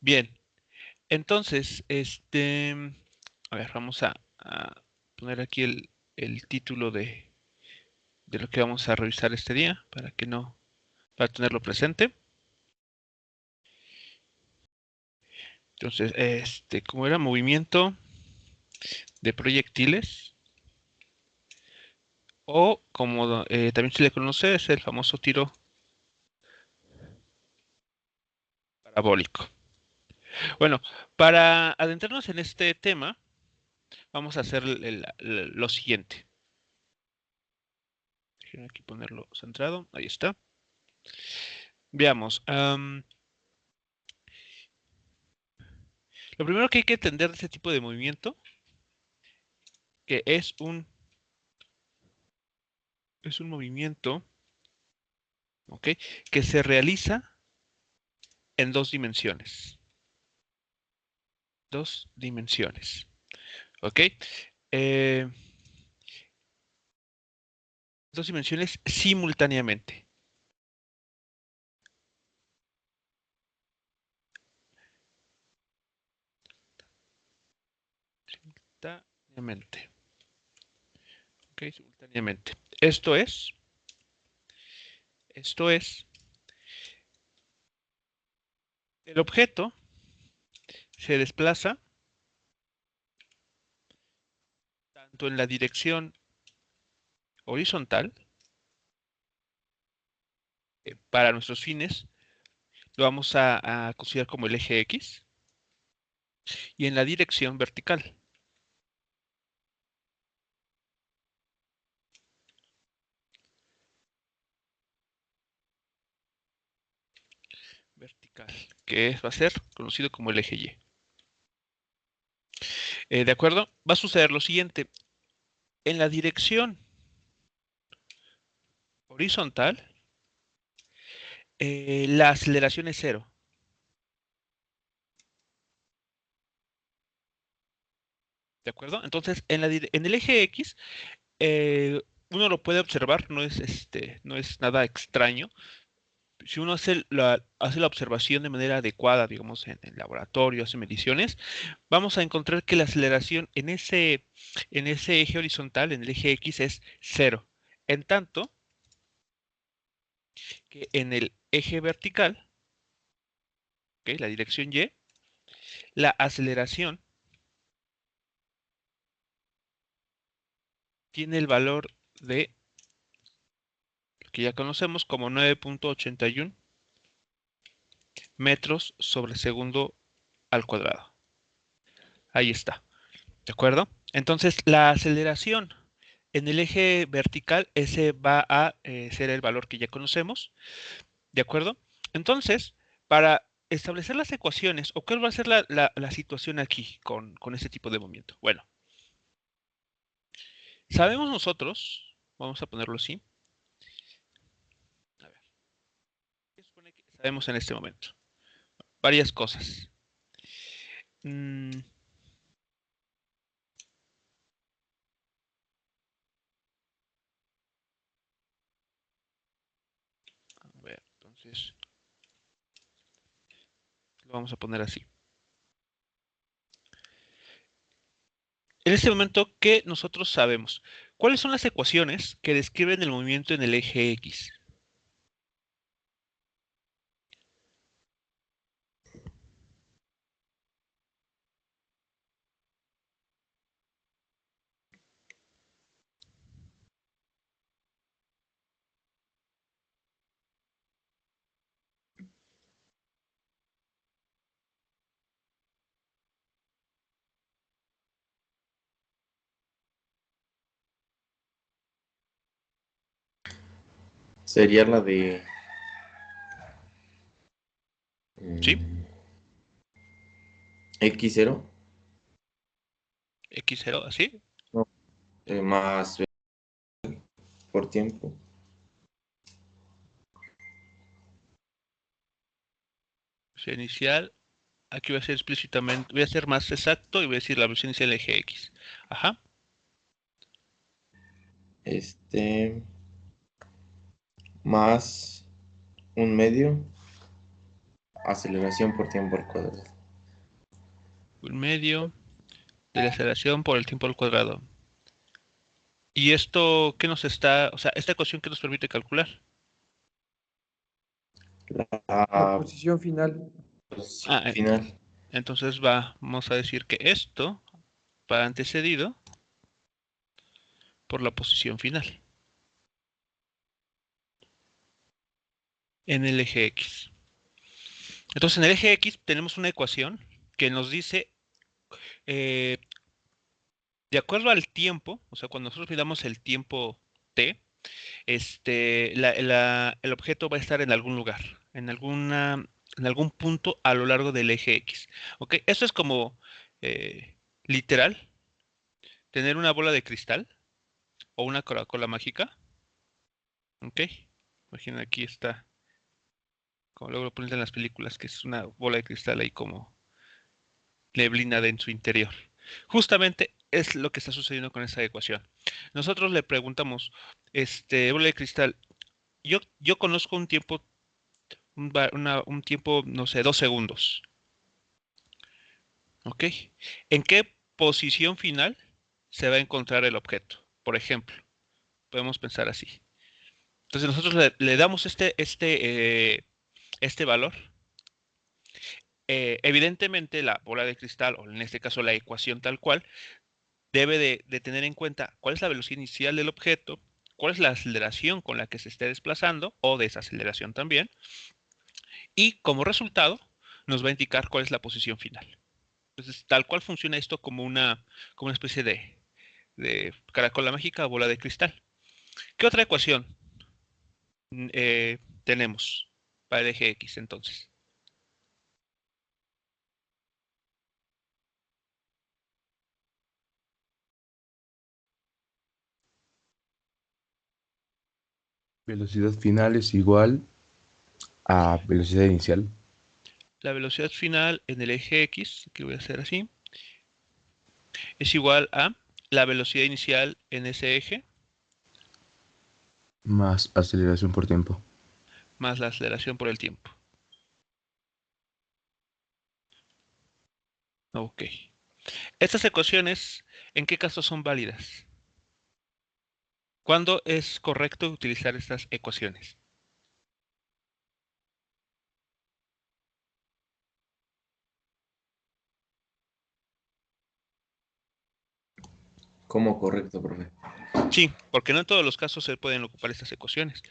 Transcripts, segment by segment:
Bien, entonces, a ver, vamos a poner aquí el título de lo que vamos a revisar este día para que no, para tenerlo presente. Entonces, como era movimiento de proyectiles, o como también se le conoce, es el famoso tiro parabólico. Bueno, para adentrarnos en este tema, vamos a hacer lo siguiente. Déjenme aquí ponerlo centrado. Ahí está. Veamos. Lo primero que hay que entender de este tipo de movimiento, que es un movimiento, ¿ok? Que se realiza en dos dimensiones. Dos dimensiones, ¿ok? Eh, dos dimensiones simultáneamente. Simultáneamente. ¿Ok? Simultáneamente. Esto es, el objeto se desplaza tanto en la dirección horizontal, para nuestros fines, lo vamos a considerar como el eje X, y en la dirección vertical. Vertical, que va a ser conocido como el eje Y. ¿De acuerdo? Va a suceder lo siguiente. En la dirección horizontal, la aceleración es cero. ¿De acuerdo? Entonces, en el eje X, eh, uno lo puede observar, no es nada extraño. Si uno hace la observación de manera adecuada, digamos, en el laboratorio, hace mediciones, vamos a encontrar que la aceleración en ese eje horizontal, en el eje X, es cero. En tanto que en el eje vertical, ¿ok? La dirección Y, la aceleración tiene el valor de lo que ya conocemos como 9.81 metros sobre segundo al cuadrado. Ahí está. ¿De acuerdo? Entonces, la aceleración en el eje vertical, ese va a ser el valor que ya conocemos. ¿De acuerdo? Entonces, para establecer las ecuaciones, o cuál va a ser la situación aquí con este tipo de movimiento. Bueno, sabemos nosotros, vamos a ponerlo así. A ver, ¿qué supone que sabemos en este momento? Varias cosas. Mm, a ver, entonces, lo vamos a poner así. En este momento, ¿qué nosotros sabemos? ¿Cuáles son las ecuaciones que describen el movimiento en el eje X? Sería la de ¿Sí? X0, X0, ¿así? no, más por tiempo. O sea, inicial, aquí voy a ser explícitamente, voy a ser más exacto y voy a decir la velocidad inicial del eje X. Ajá. Este, más un medio, aceleración por tiempo al cuadrado. Un medio de la aceleración por el tiempo al cuadrado. ¿Y esto qué nos está, o sea, esta ecuación qué nos permite calcular? La La posición final. posición Ah, final. entonces vamos a decir que esto va antecedido por la posición final en el eje X. Entonces, en el eje X tenemos una ecuación que nos dice, eh, de acuerdo al tiempo, o sea, cuando nosotros midamos el tiempo t, el objeto va a estar en algún lugar, en algún punto a lo largo del eje X. ¿Ok? Eso es como literal, tener una bola de cristal o una Coca-Cola mágica. ¿Ok? Imagina aquí está, como luego lo ponen en las películas, que es una bola de cristal ahí como neblina en su interior. Justamente es lo que está sucediendo con esa ecuación. Nosotros le preguntamos, bola de cristal, yo conozco un tiempo, un tiempo, no sé, 2 segundos. ¿Ok? ¿En qué posición final se va a encontrar el objeto? Por ejemplo, podemos pensar así. Entonces nosotros le damos este valor. Evidentemente la bola de cristal, o en este caso la ecuación tal cual, debe de tener en cuenta cuál es la velocidad inicial del objeto, cuál es la aceleración con la que se esté desplazando, o desaceleración también, y como resultado nos va a indicar cuál es la posición final. Entonces, tal cual funciona esto como una especie de caracola mágica o bola de cristal. ¿Qué otra ecuación tenemos para el eje X entonces? Velocidad final es igual a velocidad inicial La velocidad final en el eje X, que voy a hacer así, es igual a la velocidad inicial en ese eje más aceleración por tiempo. más la aceleración por el tiempo. Ok. Estas ecuaciones, ¿en qué casos son válidas? ¿Cuándo es correcto utilizar estas ecuaciones? ¿Cómo correcto, profe? Sí, porque no en todos los casos se pueden ocupar estas ecuaciones.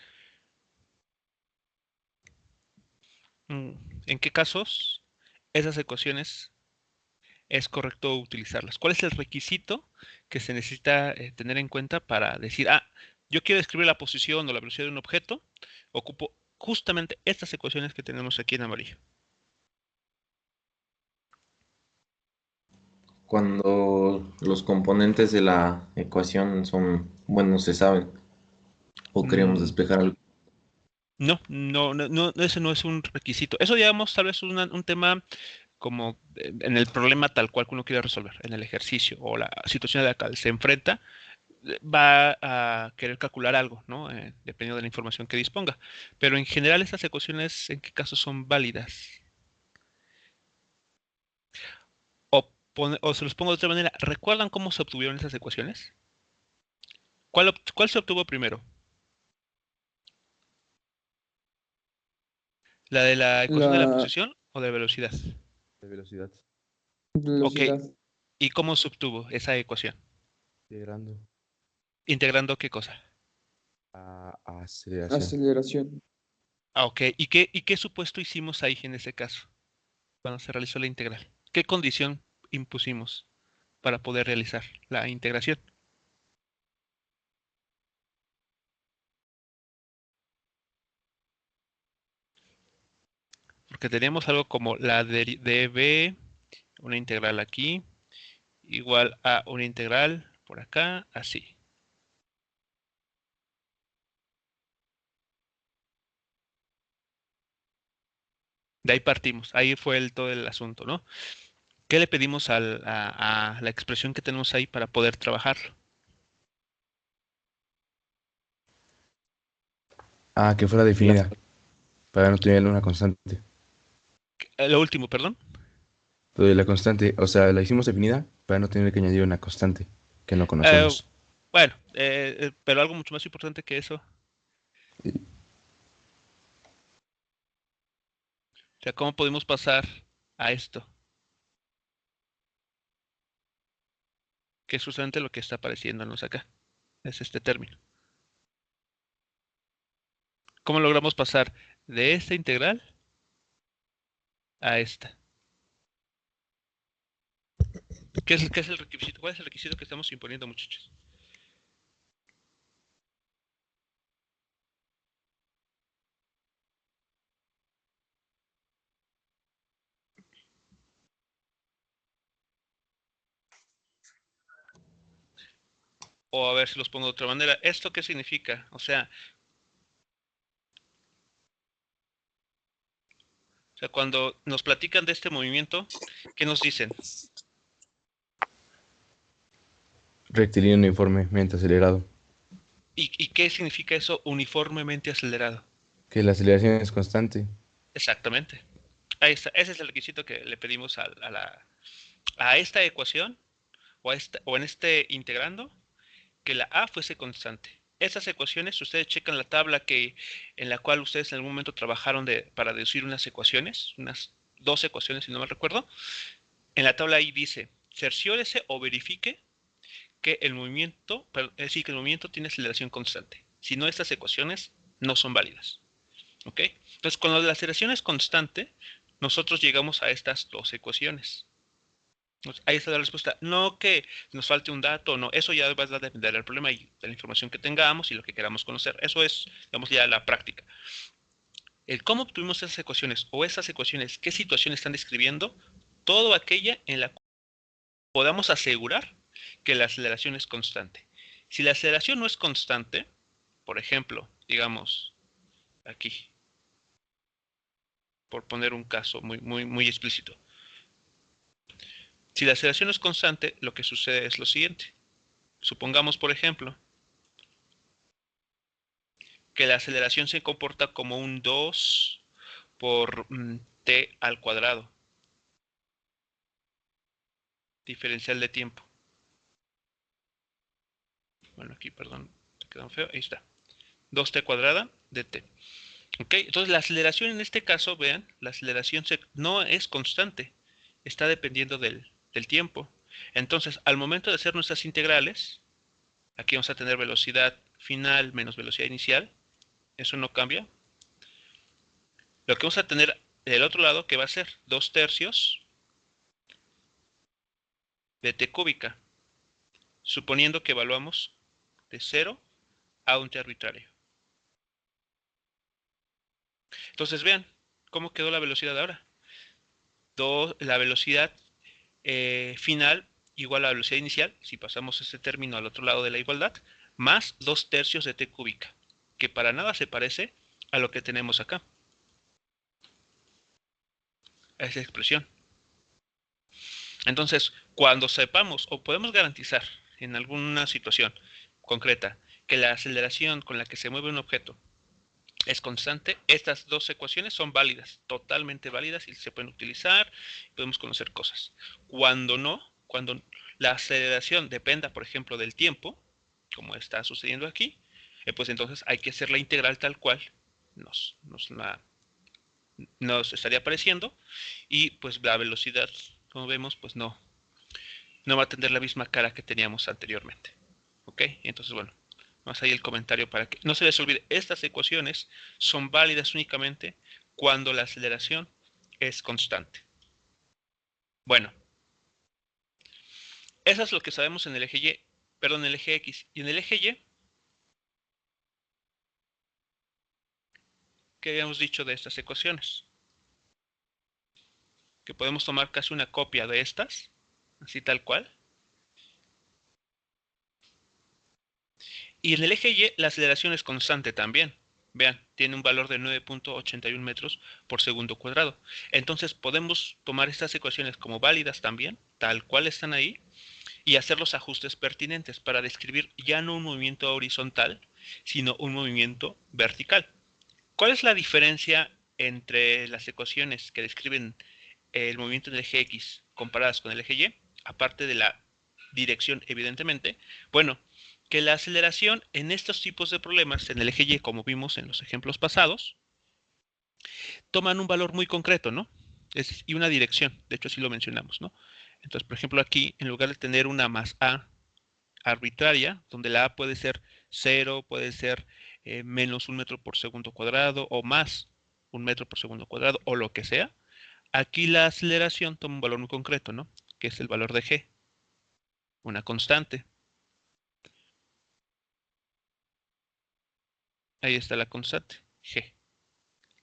Mm, ¿En qué casos esas ecuaciones es correcto utilizarlas? ¿Cuál es el requisito que se necesita tener en cuenta para decir, yo quiero describir la posición o la velocidad de un objeto, ocupo justamente estas ecuaciones que tenemos aquí en amarillo? Cuando los componentes de la ecuación son, bueno, se saben, o queremos Mm, despejar algo. no, no, no, no, ese no es un requisito. Eso digamos tal vez un tema como en el problema tal cual que uno quiere resolver, en el ejercicio o la situación a la que se enfrenta, va a querer calcular algo, ¿no? Dependiendo de la información que disponga. Pero en general, estas ecuaciones, ¿en qué casos son válidas? O se los pongo de otra manera, ¿recuerdan cómo se obtuvieron esas ecuaciones? ¿Cuál se obtuvo primero? ¿La de la ecuación de la La posición o de velocidad? De velocidad. Ok, velocidad. ¿y cómo se obtuvo esa ecuación? Integrando ¿Integrando qué cosa? a aceleración. Aceleración. Ok, y qué supuesto hicimos ahí en ese caso, cuando se realizó la integral? ¿Qué condición impusimos para poder realizar la integración? Porque tenemos algo como la db, una integral aquí, igual a una integral por acá, así. De ahí partimos, ahí fue todo el asunto, ¿no? ¿Qué le pedimos a la expresión que tenemos ahí para poder trabajarlo? Que fuera Las, definida para no tener una constante. Lo último, perdón. Lo de la constante, o sea, la hicimos definida para no tener que añadir una constante que no Eh, conocemos. bueno, pero algo mucho más importante que eso. Y O sea, ¿cómo podemos pasar a esto? Que es justamente lo que está apareciéndonos acá. Es este término. ¿Cómo logramos pasar de esta integral a esta? ¿Qué es el requisito? ¿Cuál es el requisito que estamos imponiendo, muchachos? O a ver si los pongo de otra manera. ¿Esto qué significa? O sea, cuando nos platican de este movimiento, ¿qué nos dicen? rectilíneo uniformemente acelerado. ¿Y qué significa eso uniformemente acelerado? Que la aceleración es constante. Exactamente. Ahí está. Ese es el requisito que le pedimos a esta ecuación o en este integrando, que la A fuese constante. Estas ecuaciones, ustedes checan la tabla en la cual ustedes en algún momento trabajaron para deducir unas ecuaciones, unas dos ecuaciones si no me recuerdo. En la tabla ahí dice, cerciórese o verifique que el movimiento, es decir, que el movimiento tiene aceleración constante. Si no, estas ecuaciones no son válidas. ¿Ok? Entonces, cuando la aceleración es constante, nosotros llegamos a estas dos ecuaciones. Ahí está la respuesta. No que nos falte un dato, no. Eso ya va a depender del problema y de la información que tengamos y lo que queramos conocer. Eso es, digamos, ya la práctica. El cómo obtuvimos esas ecuaciones o esas ecuaciones, qué situación están describiendo, todo aquella en la cual podamos asegurar que la aceleración es constante. Si la aceleración no es constante, por ejemplo, digamos aquí, por poner un caso muy explícito, si la aceleración es constante, lo que sucede es lo siguiente. Supongamos, por ejemplo, que la aceleración se comporta como un 2 por t al cuadrado, diferencial de tiempo. Bueno, aquí, perdón, te quedó feo, ahí está. 2t cuadrada de t. ¿Ok? Entonces la aceleración en este caso, vean, la aceleración no es constante, está dependiendo del tiempo. Entonces, al momento de hacer nuestras integrales, aquí vamos a tener velocidad final menos velocidad inicial, eso no cambia. Lo que vamos a tener del otro lado, que va a ser 2 tercios de t cúbica, suponiendo que evaluamos de 0 a un t arbitrario. Entonces vean cómo quedó la velocidad ahora. La velocidad final igual a la velocidad inicial, si pasamos este término al otro lado de la igualdad, más 2 tercios de t cúbica, que para nada se parece a lo que tenemos acá, a esa expresión. Entonces, cuando sepamos o podemos garantizar en alguna situación concreta que la aceleración con la que se mueve un objeto es constante, estas dos ecuaciones son válidas, totalmente válidas y se pueden utilizar, podemos conocer cosas. Cuando no, cuando la aceleración dependa, por ejemplo, del tiempo, como está sucediendo aquí, pues entonces hay que hacer la integral tal cual nos, nos, la, nos estaría apareciendo y pues la velocidad, como vemos, pues no va a tener la misma cara que teníamos anteriormente. ¿Ok? Entonces, bueno, más ahí el comentario para que no se les olvide, estas ecuaciones son válidas únicamente cuando la aceleración es constante. Bueno, eso es lo que sabemos en el eje Y, perdón, en el eje X. Y en el eje Y, ¿qué habíamos dicho de estas ecuaciones? Que podemos tomar casi una copia de estas, así tal cual. Y en el eje Y la aceleración es constante también. Vean, tiene un valor de 9.81 metros por segundo cuadrado. Entonces podemos tomar estas ecuaciones como válidas también, tal cual están ahí, y hacer los ajustes pertinentes para describir ya no un movimiento horizontal, sino un movimiento vertical. ¿Cuál es la diferencia entre las ecuaciones que describen el movimiento en el eje X comparadas con el eje Y, aparte de la dirección, evidentemente, bueno, que la aceleración en estos tipos de problemas en el eje Y, como vimos en los ejemplos pasados, toman un valor muy concreto, ¿no? Y una dirección, de hecho así lo mencionamos, ¿no? Entonces, por ejemplo, aquí, en lugar de tener una más A arbitraria, donde la A puede ser 0, puede ser menos 1 metro por segundo cuadrado, o más 1 metro por segundo cuadrado, o lo que sea, aquí la aceleración toma un valor muy concreto, ¿no? Que es el valor de G, una constante. Ahí está la constante, G,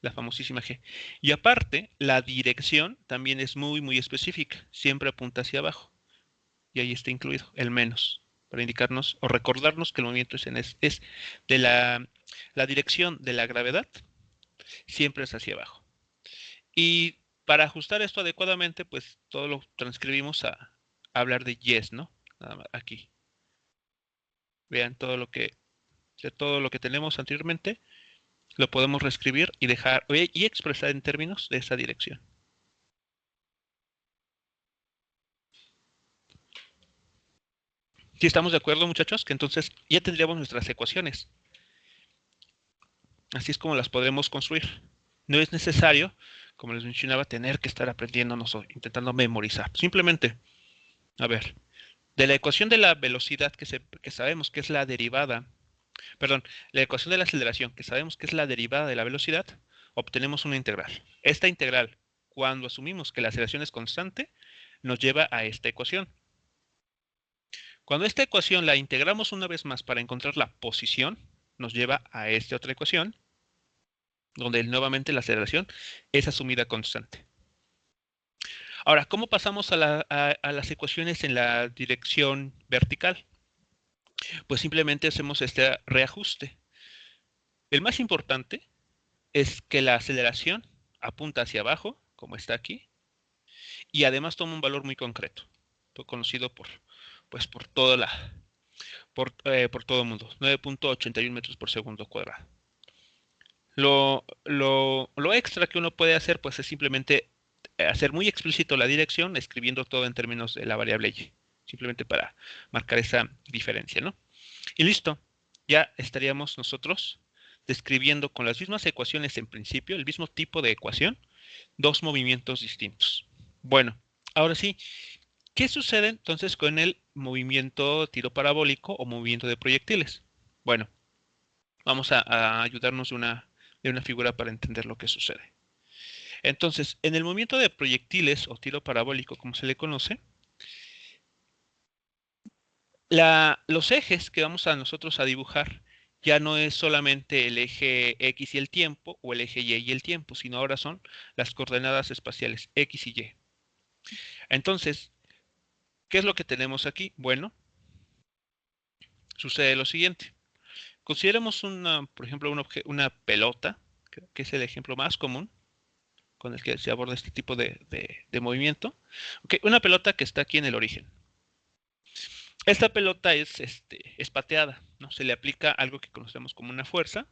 la famosísima G. Y aparte, la dirección también es muy, muy específica, siempre apunta hacia abajo. Y ahí está incluido el menos, para indicarnos o recordarnos que el movimiento es de la dirección de la gravedad, siempre es hacia abajo. Y para ajustar esto adecuadamente, pues todo lo transcribimos a hablar de yes, ¿no? Nada más aquí. Vean todo lo que tenemos anteriormente, lo podemos reescribir y dejar y expresar en términos de esa dirección. Si estamos de acuerdo, muchachos, que entonces ya tendríamos nuestras ecuaciones. Así es como las podremos construir. No es necesario, como les mencionaba, tener que estar aprendiéndonos o intentando memorizar. Simplemente, a ver, de la ecuación de la velocidad que sabemos que es la derivada, perdón, la ecuación de la aceleración que sabemos que es la derivada de la velocidad, obtenemos una integral. Esta integral, cuando asumimos que la aceleración es constante, nos lleva a esta ecuación. Cuando esta ecuación la integramos una vez más para encontrar la posición, nos lleva a esta otra ecuación, donde nuevamente la aceleración es asumida constante. Ahora, ¿cómo pasamos a las ecuaciones en la dirección vertical? Pues simplemente hacemos este reajuste. El más importante es que la aceleración apunta hacia abajo, como está aquí, y además toma un valor muy concreto, conocido pues por por todo el mundo, 9.81 metros por segundo cuadrado. Lo extra que uno puede hacer pues es simplemente hacer muy explícito la dirección escribiendo todo en términos de la variable y, simplemente para marcar esa diferencia, ¿no? Y listo, ya estaríamos nosotros describiendo con las mismas ecuaciones en principio, el mismo tipo de ecuación, dos movimientos distintos. Bueno, ahora sí, ¿qué sucede entonces con el movimiento tiro parabólico o movimiento de proyectiles? Bueno, vamos a ayudarnos de una figura para entender lo que sucede. Entonces, en el movimiento de proyectiles o tiro parabólico, como se le conoce, los ejes que vamos a nosotros a dibujar ya no es solamente el eje X y el tiempo o el eje Y el tiempo, sino ahora son las coordenadas espaciales X y Y. Entonces, ¿qué es lo que tenemos aquí? Bueno, sucede lo siguiente. Consideremos por ejemplo, una pelota, que es el ejemplo más común con el que se aborda este tipo de movimiento. Okay, una pelota que está aquí en el origen. Esta pelota es pateada, ¿no? Se le aplica algo que conocemos como una fuerza.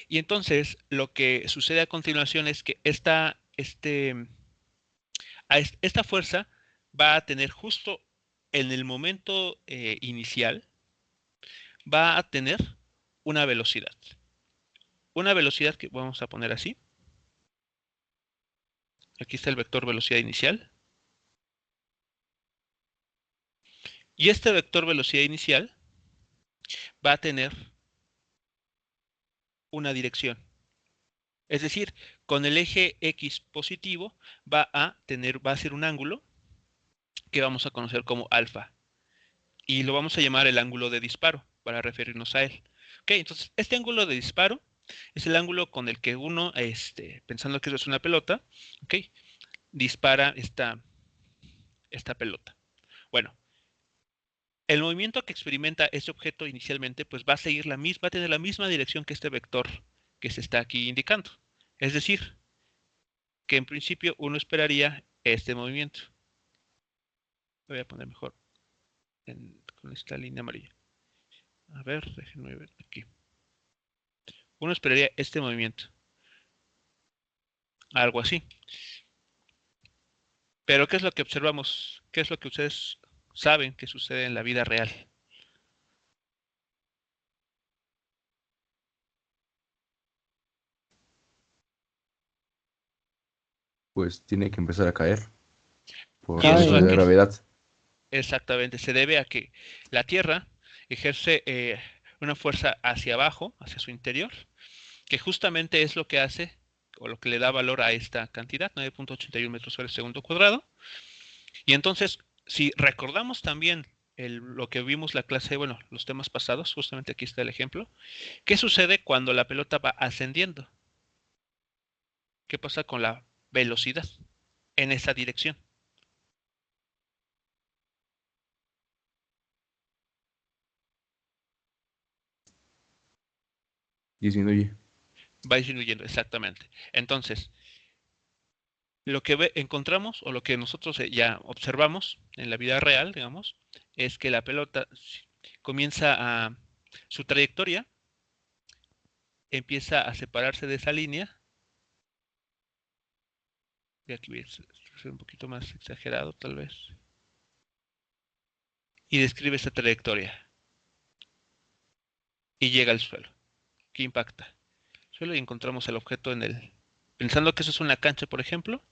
Y entonces lo que sucede a continuación es que esta fuerza va a tener justo en el momento inicial, va a tener una velocidad. Una velocidad que vamos a poner así. Aquí está el vector velocidad inicial. Y este vector velocidad inicial va a tener una dirección. Es decir, con el eje X positivo va a ser un ángulo que vamos a conocer como alfa. Y lo vamos a llamar el ángulo de disparo para referirnos a él. Ok, entonces este ángulo de disparo es el ángulo con el que uno, pensando que eso es una pelota, ok, dispara esta pelota. Bueno, el movimiento que experimenta este objeto inicialmente, pues va a tener la misma dirección que este vector que se está aquí indicando. Es decir, que en principio uno esperaría este movimiento. Lo voy a poner mejor con esta línea amarilla. A ver, déjenme ver aquí. Uno esperaría este movimiento. Algo así. Pero ¿qué es lo que observamos? ¿Qué es lo que ustedes saben que sucede en la vida real? Pues tiene que empezar a caer por Y las eso leyes a de la qué gravedad. exactamente se debe a que la Tierra ejerce una fuerza hacia abajo, hacia su interior, que justamente es lo que hace o lo que le da valor a esta cantidad, 9.81 metros sobre segundo cuadrado. Y entonces, si recordamos también lo que vimos la clase, bueno, los temas pasados, justamente aquí está el ejemplo, ¿qué sucede cuando la pelota va ascendiendo? ¿Qué pasa con la velocidad en esa dirección? Disminuye. Va disminuyendo, exactamente. Entonces, lo que encontramos o lo que nosotros ya observamos en la vida real, digamos, es que la pelota comienza a su trayectoria, empieza a separarse de esa línea, y aquí voy a ser un poquito más exagerado tal vez, y describe esa trayectoria y llega al suelo, que impacta el suelo y encontramos el objeto en el, pensando que eso es una cancha, por ejemplo,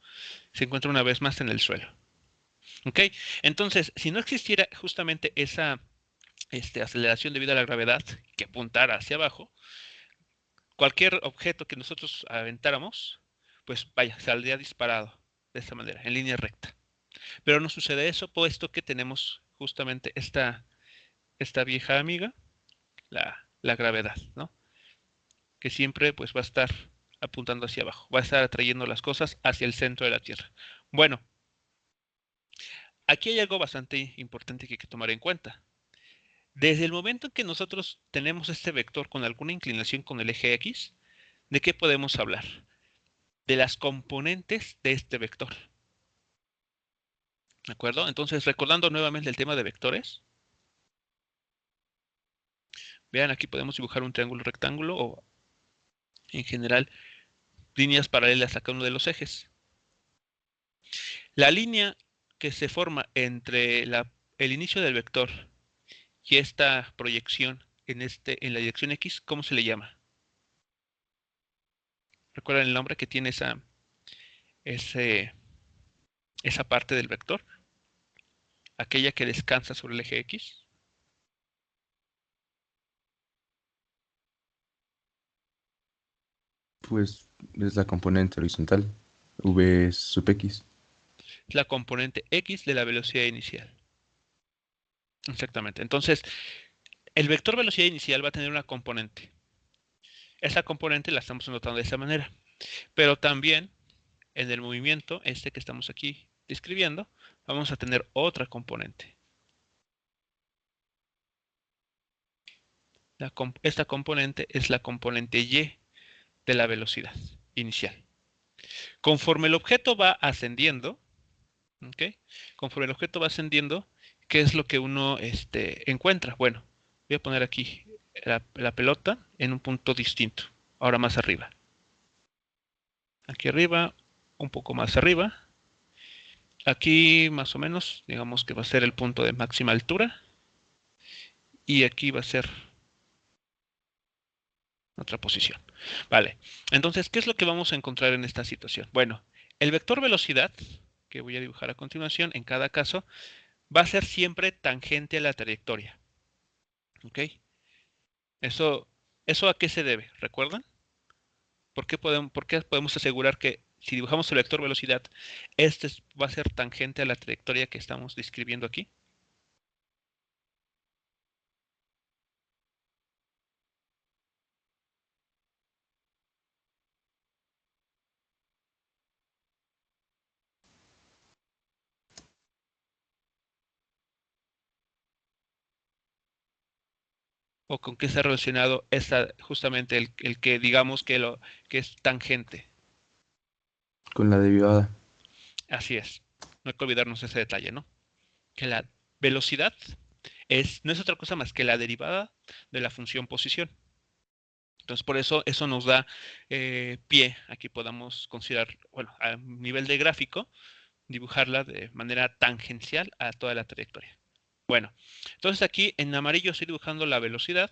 se encuentra una vez más en el suelo. ¿Ok? Entonces, si no existiera justamente esa aceleración debido a la gravedad que apuntara hacia abajo, cualquier objeto que nosotros aventáramos, pues vaya, saldría disparado de esta manera, en línea recta. Pero no sucede eso, puesto que tenemos justamente esta vieja amiga, la gravedad, ¿no? Que siempre pues va a estar apuntando hacia abajo, va a estar atrayendo las cosas hacia el centro de la Tierra. Bueno, aquí hay algo bastante importante que hay que tomar en cuenta. Desde el momento en que nosotros tenemos este vector con alguna inclinación con el eje X, ¿de qué podemos hablar? De las componentes de este vector. ¿De acuerdo? Entonces, recordando nuevamente el tema de vectores, vean, aquí podemos dibujar un triángulo rectángulo o, en general, líneas paralelas a cada uno de los ejes. La línea que se forma entre el inicio del vector y esta proyección en la dirección X, ¿cómo se le llama? ¿Recuerdan el nombre que tiene ese, esa parte del vector? Aquella que descansa sobre el eje X. Pues es la componente horizontal. V sub X. La componente X de la velocidad inicial. Exactamente. Entonces, el vector velocidad inicial va a tener una componente. Esa componente la estamos anotando de esa manera. Pero también en el movimiento, que estamos aquí describiendo, vamos a tener otra componente. Esta componente es la componente Y de la velocidad inicial. Conforme el objeto va ascendiendo, ¿ok? Conforme el objeto va ascendiendo, ¿qué es lo que uno encuentra? Bueno, voy a poner aquí la pelota en un punto distinto, ahora más arriba. Aquí arriba, un poco más arriba. Aquí más o menos, digamos que va a ser el punto de máxima altura. Y aquí va a ser otra posición. Vale, entonces, ¿qué es lo que vamos a encontrar en esta situación? Bueno, el vector velocidad, que voy a dibujar a continuación, en cada caso, va a ser siempre tangente a la trayectoria. ¿Ok? Eso, ¿Eso a qué se debe? ¿Recuerdan? Por qué podemos asegurar que si dibujamos el vector velocidad, va a ser tangente a la trayectoria que estamos describiendo aquí? ¿O con qué está relacionado justamente el que digamos que es tangente? Con la derivada. Así es. No hay que olvidarnos ese detalle, ¿no? Que la velocidad no es otra cosa más que la derivada de la función posición. Entonces, por eso nos da pie a que podamos considerar, bueno, a nivel de gráfico, dibujarla de manera tangencial a toda la trayectoria. Bueno, entonces aquí en amarillo estoy dibujando la velocidad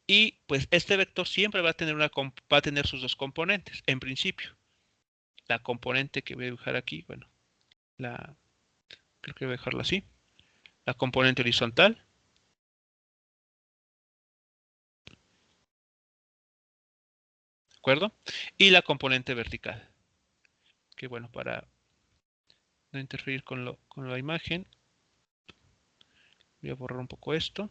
y pues este vector siempre va a tener sus dos componentes, en principio. La componente que voy a dibujar aquí, bueno, creo que voy a dejarla así. La componente horizontal. ¿De acuerdo? Y la componente vertical. Que bueno, para no interferir con la imagen, voy a borrar un poco esto.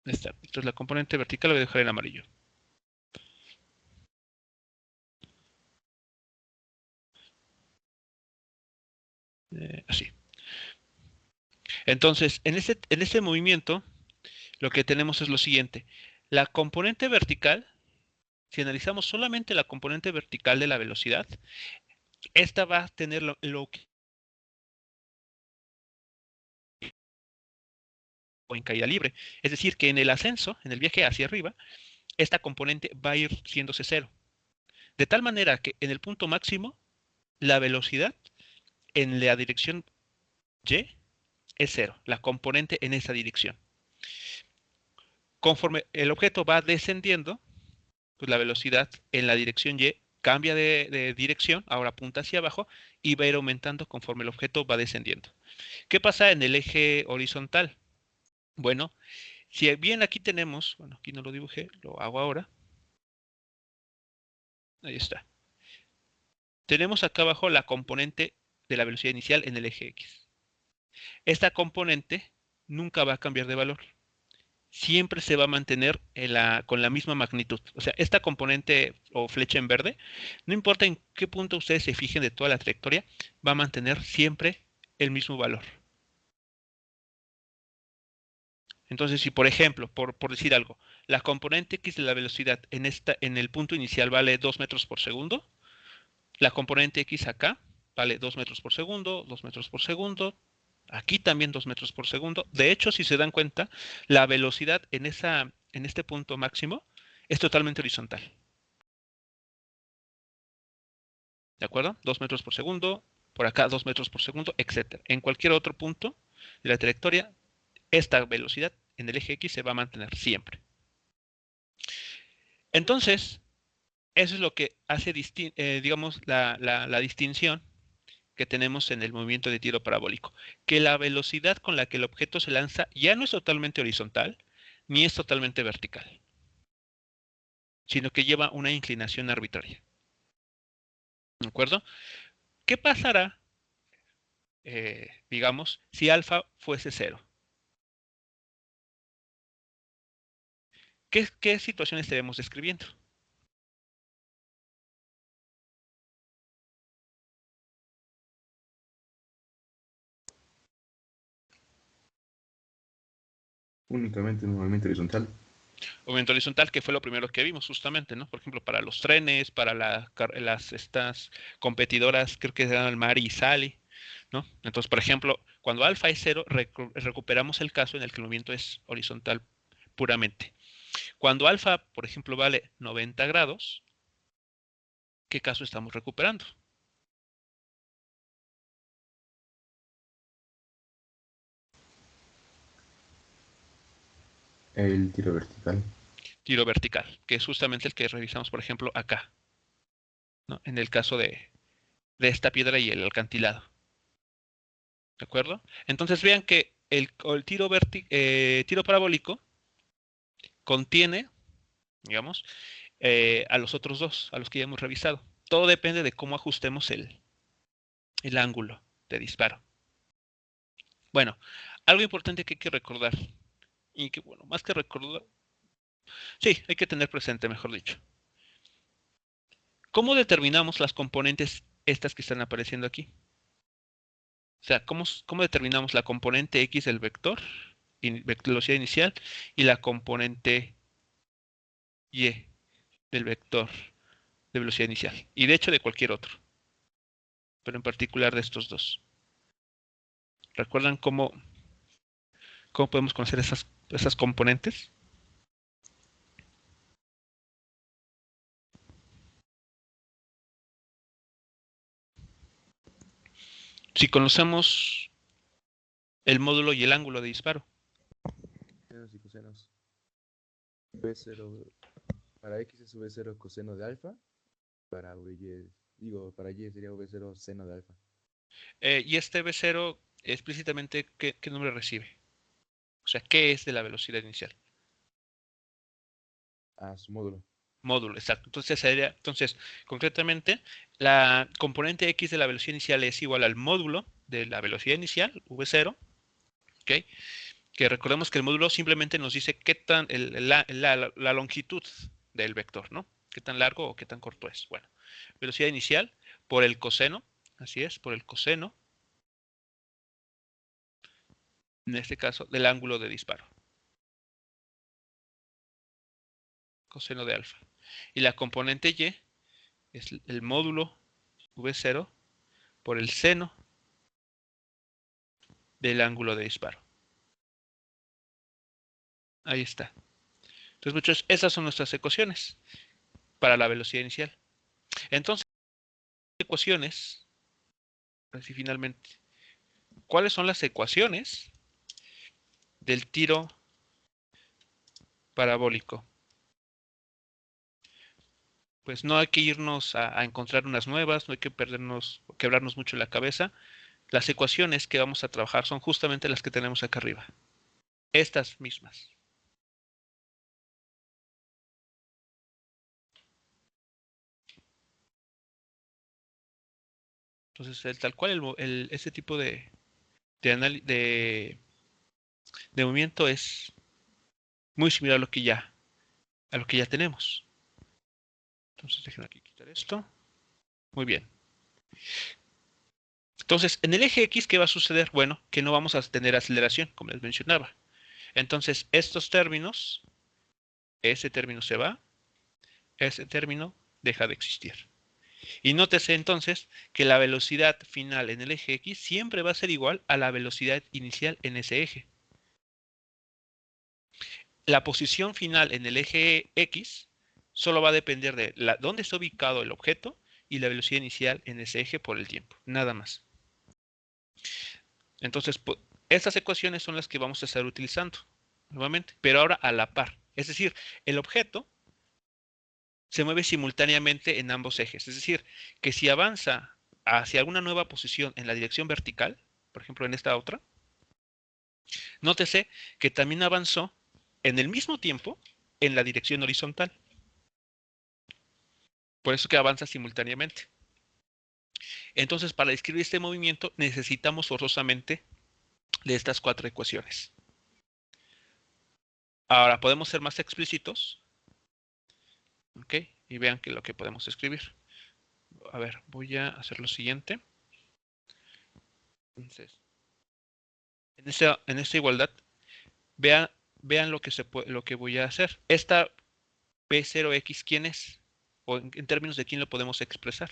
Está. Entonces la componente vertical la voy a dejar en amarillo. Así. Entonces, en este movimiento, lo que tenemos es lo siguiente. La componente vertical, si analizamos solamente la componente vertical de la velocidad, esta va a tener lo que en caída libre. Es decir, que en el ascenso, en el viaje hacia arriba, esta componente va a ir siéndose cero. De tal manera que en el punto máximo, la velocidad en la dirección Y es cero, la componente en esa dirección. Conforme el objeto va descendiendo, pues la velocidad en la dirección Y cambia de dirección, ahora apunta hacia abajo y va a ir aumentando conforme el objeto va descendiendo. ¿Qué pasa en el eje horizontal? Bueno, si bien aquí tenemos, bueno, aquí no lo dibujé, lo hago ahora. Ahí está. Tenemos acá abajo la componente de la velocidad inicial en el eje X. Esta componente nunca va a cambiar de valor. Siempre se va a mantener con la misma magnitud. O sea, esta componente o flecha en verde, no importa en qué punto ustedes se fijen de toda la trayectoria, va a mantener siempre el mismo valor. Entonces, si por ejemplo, por decir algo, la componente X de la velocidad en el punto inicial vale 2 metros por segundo, la componente X acá vale 2 metros por segundo, 2 metros por segundo, aquí también 2 metros por segundo. De hecho, si se dan cuenta, la velocidad en este punto máximo es totalmente horizontal. ¿De acuerdo? 2 metros por segundo, por acá 2 metros por segundo, etc. En cualquier otro punto de la trayectoria, esta velocidad en el eje X se va a mantener siempre. Entonces, eso es lo que hace, digamos, la distinción que tenemos en el movimiento de tiro parabólico, que la velocidad con la que el objeto se lanza ya no es totalmente horizontal, ni es totalmente vertical, sino que lleva una inclinación arbitraria. ¿De acuerdo? ¿Qué pasará, digamos, si alfa fuese cero? ¿Qué situación estaremos describiendo? Únicamente un movimiento horizontal. Movimiento horizontal, que fue lo primero que vimos justamente, ¿no? Por ejemplo, para los trenes, para estas competidoras, creo que eran el Mari y Sally, ¿no? Entonces, por ejemplo, cuando alfa es cero, recuperamos el caso en el que el movimiento es horizontal puramente. Cuando alfa, por ejemplo, vale 90 grados, ¿qué caso estamos recuperando? El tiro vertical. Tiro vertical, que es justamente el que revisamos, por ejemplo, acá, ¿no? En el caso de esta piedra y el acantilado. ¿De acuerdo? Entonces vean que el tiro parabólico contiene, digamos, a los otros dos, a los que ya hemos revisado. Todo depende de cómo ajustemos el ángulo de disparo. Bueno, algo importante que hay que recordar, y que, bueno, más que recordar, sí, hay que tener presente, mejor dicho. ¿Cómo determinamos las componentes estas que están apareciendo aquí? O sea, ¿cómo determinamos la componente X del vector, velocidad inicial, y la componente Y del vector de velocidad inicial? Y de hecho de cualquier otro, pero en particular de estos dos. ¿Recuerdan cómo podemos conocer esas componentes? Si conocemos el módulo y el ángulo de disparo. Senos y cosenos. V0 para X es V0 coseno de alfa. Para para Y sería V0 seno de alfa. Y este V0 explícitamente, ¿qué nombre recibe? O sea, ¿qué es de la velocidad inicial? Su módulo. Módulo, exacto. Entonces, concretamente, la componente X de la velocidad inicial es igual al módulo de la velocidad inicial, V0, ¿ok? Que recordemos que el módulo simplemente nos dice qué tan la longitud del vector, ¿no? Qué tan largo o qué tan corto es. Bueno, velocidad inicial por el coseno, así es, por el coseno, en este caso, del ángulo de disparo. Coseno de alfa. Y la componente Y es el módulo V0 por el seno del ángulo de disparo. Ahí está. Entonces, muchachos, esas son nuestras ecuaciones para la velocidad inicial. Entonces, ecuaciones, así finalmente, ¿cuáles son las ecuaciones del tiro parabólico? Pues no hay que irnos a encontrar unas nuevas, no hay que quebrarnos mucho la cabeza. Las ecuaciones que vamos a trabajar son justamente las que tenemos acá arriba. Estas mismas. Entonces, tal cual ese tipo de movimiento es muy similar a lo que ya tenemos. Entonces, déjenme aquí quitar esto. Muy bien. Entonces, en el eje X, ¿qué va a suceder? Bueno, que no vamos a tener aceleración, como les mencionaba. Entonces, estos términos, ese término se va, ese término deja de existir. Y nótese entonces que la velocidad final en el eje X siempre va a ser igual a la velocidad inicial en ese eje. La posición final en el eje X solo va a depender de dónde está ubicado el objeto y la velocidad inicial en ese eje por el tiempo, nada más. Entonces, estas ecuaciones son las que vamos a estar utilizando nuevamente, pero ahora a la par. Es decir, el objeto se mueve simultáneamente en ambos ejes. Es decir, que si avanza hacia alguna nueva posición en la dirección vertical, por ejemplo en esta otra, nótese que también avanzó en el mismo tiempo en la dirección horizontal. Por eso que avanza simultáneamente. Entonces, para describir este movimiento necesitamos forzosamente de estas cuatro ecuaciones. Ahora, podemos ser más explícitos, ¿ok? Y vean lo que podemos escribir. A ver, voy a hacer lo siguiente. Entonces, en esta igualdad, vean lo que voy a hacer. Esta P0X, ¿quién es? O en términos de quién lo podemos expresar.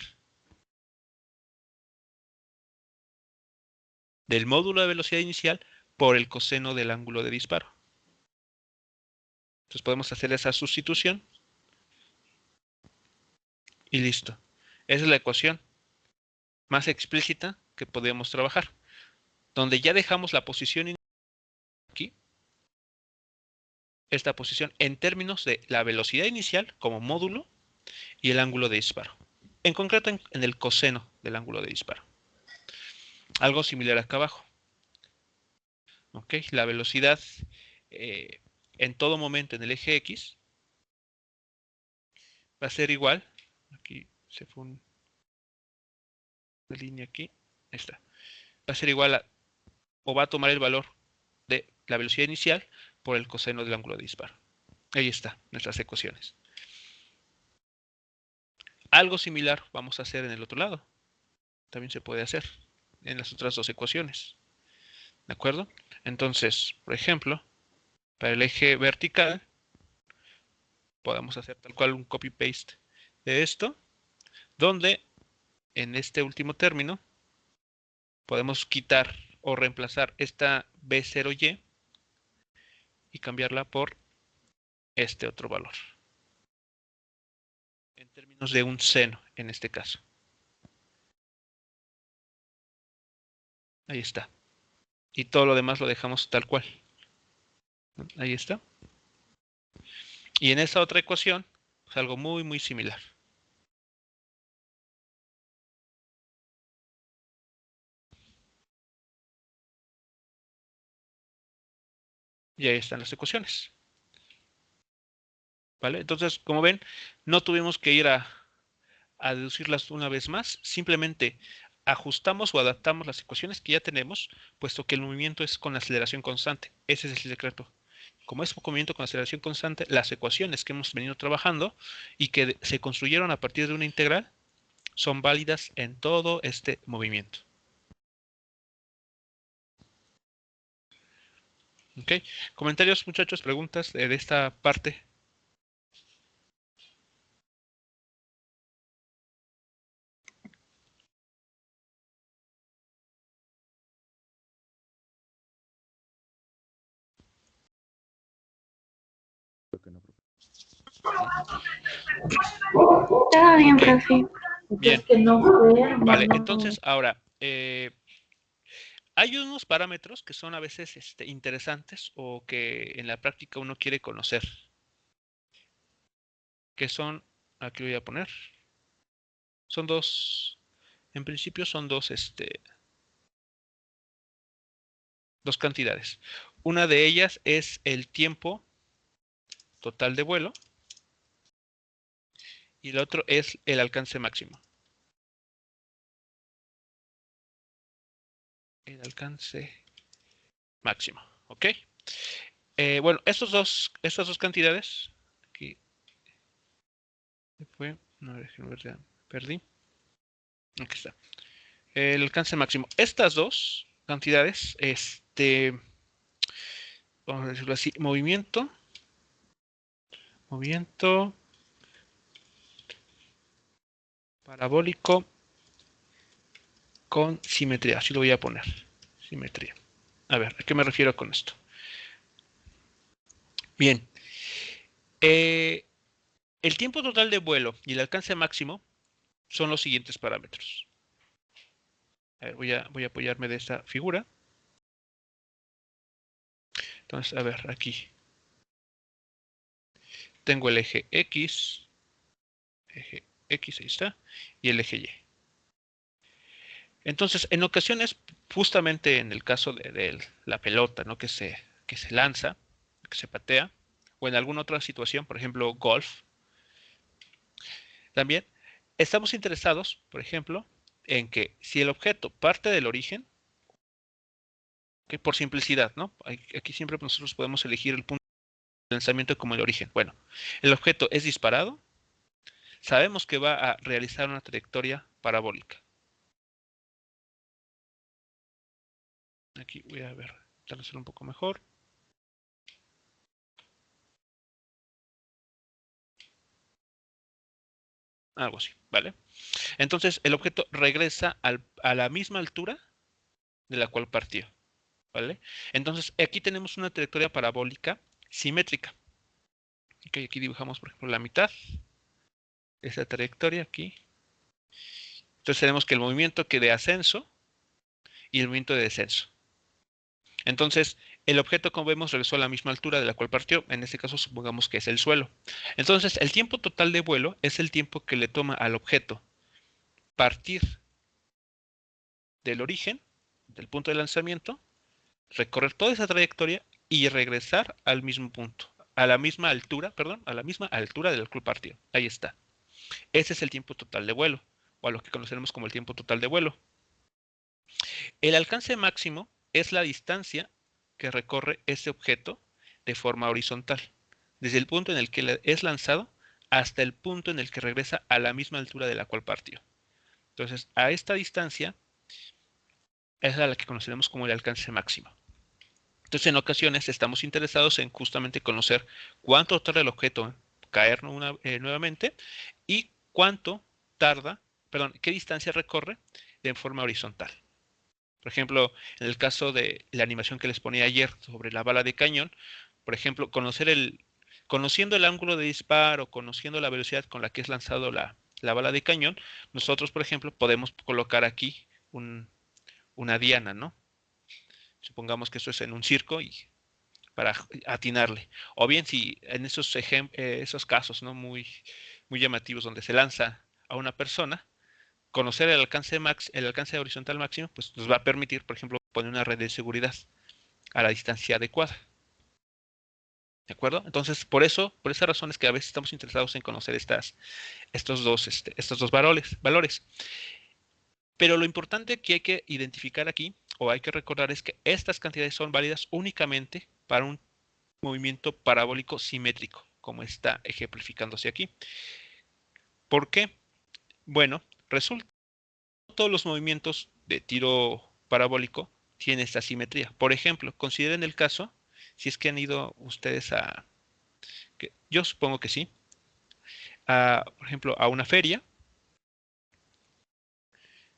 Del módulo de velocidad inicial por el coseno del ángulo de disparo. Entonces podemos hacer esa sustitución. Y listo. Esa es la ecuación más explícita que podemos trabajar. Donde ya dejamos la posición aquí. Esta posición en términos de la velocidad inicial como módulo y el ángulo de disparo. En concreto en el coseno del ángulo de disparo. Algo similar acá abajo. ¿Ok? La velocidad en todo momento en el eje X va a ser igual. Aquí se fue una línea aquí. Ahí está. Va a ser igual o va a tomar el valor de la velocidad inicial por el coseno del ángulo de disparo. Ahí está, nuestras ecuaciones. Algo similar vamos a hacer en el otro lado. También se puede hacer en las otras dos ecuaciones. ¿De acuerdo? Entonces, por ejemplo, para el eje vertical, podemos hacer tal cual un copy-paste de esto, donde en este último término podemos quitar o reemplazar esta B0Y y cambiarla por este otro valor. En términos de un seno, en este caso. Ahí está. Y todo lo demás lo dejamos tal cual. Ahí está. Y en esta otra ecuación, es algo muy, muy similar. Y ahí están las ecuaciones. ¿Vale? Entonces, como ven, no tuvimos que ir a deducirlas una vez más, simplemente ajustamos o adaptamos las ecuaciones que ya tenemos, puesto que el movimiento es con aceleración constante. Ese es el secreto. Como es un movimiento con aceleración constante, las ecuaciones que hemos venido trabajando y que se construyeron a partir de una integral son válidas en todo este movimiento. ¿Ok? ¿Comentarios, muchachos? ¿Preguntas de esta parte? Creo que no, profe. Todo bien, Ok. profe. Bien. Que no fue, Vale, no. entonces ahora, hay unos parámetros que son a veces interesantes o que en la práctica uno quiere conocer, que son, aquí voy a poner, son dos, en principio son dos cantidades. Una de ellas es el tiempo total de vuelo y el otro es el alcance máximo. El alcance máximo, ¿ok? Bueno, estas dos cantidades, aquí fue, no, déjenme ver, ya perdí, aquí está. El alcance máximo. Estas dos cantidades, vamos a decirlo así, movimiento parabólico con simetría, así lo voy a poner, simetría. A ver, ¿a qué me refiero con esto? Bien, el tiempo total de vuelo y el alcance máximo son los siguientes parámetros. A ver, voy a apoyarme de esta figura. Entonces, a ver, aquí tengo el eje X, ahí está, y el eje Y. Entonces, en ocasiones, justamente en el caso de la pelota, ¿no? que se lanza, que se patea, o en alguna otra situación, por ejemplo, golf, también estamos interesados, por ejemplo, en que si el objeto parte del origen, que por simplicidad, ¿no? Aquí siempre nosotros podemos elegir el punto de lanzamiento como el origen. Bueno, el objeto es disparado, sabemos que va a realizar una trayectoria parabólica. Aquí voy a ver, tratar de hacerlo un poco mejor. Algo así, ¿vale? Entonces el objeto regresa a la misma altura de la cual partió, ¿vale? Entonces aquí tenemos una trayectoria parabólica simétrica. Okay, aquí dibujamos, por ejemplo, la mitad de esa trayectoria aquí. Entonces tenemos que el movimiento que de ascenso y el movimiento de descenso. Entonces, el objeto, como vemos, regresó a la misma altura de la cual partió. En este caso, supongamos que es el suelo. Entonces, el tiempo total de vuelo es el tiempo que le toma al objeto partir del origen, del punto de lanzamiento, recorrer toda esa trayectoria y regresar al mismo punto, a la misma altura, perdón, a la misma altura del cual partió. Ahí está. Ese es el tiempo total de vuelo, o a lo que conocemos como el tiempo total de vuelo. El alcance máximo es la distancia que recorre ese objeto de forma horizontal, desde el punto en el que es lanzado hasta el punto en el que regresa a la misma altura de la cual partió. Entonces, a esta distancia es a la que conoceremos como el alcance máximo. Entonces, en ocasiones estamos interesados en justamente conocer cuánto tarda el objeto en caer nuevamente y cuánto tarda, perdón, qué distancia recorre de forma horizontal. Por ejemplo, en el caso de la animación que les ponía ayer sobre la bala de cañón, por ejemplo, conociendo el ángulo de disparo, conociendo la velocidad con la que es lanzado la bala de cañón, nosotros, por ejemplo, podemos colocar aquí un una diana, ¿no? Supongamos que esto es en un circo y para atinarle. O bien si en esos casos, ¿no? Muy llamativos donde se lanza a una persona, conocer el alcance horizontal máximo, pues nos va a permitir, por ejemplo, poner una red de seguridad a la distancia adecuada. ¿De acuerdo? Entonces, por esa razón es que a veces estamos interesados en conocer estos dos valores. Pero lo importante que hay que identificar aquí, o hay que recordar, es que estas cantidades son válidas únicamente para un movimiento parabólico simétrico, como está ejemplificándose aquí. ¿Por qué? Bueno, resulta que todos los movimientos de tiro parabólico tienen esta simetría. Por ejemplo, consideren el caso, si es que han ido ustedes yo supongo que sí, por ejemplo, a una feria,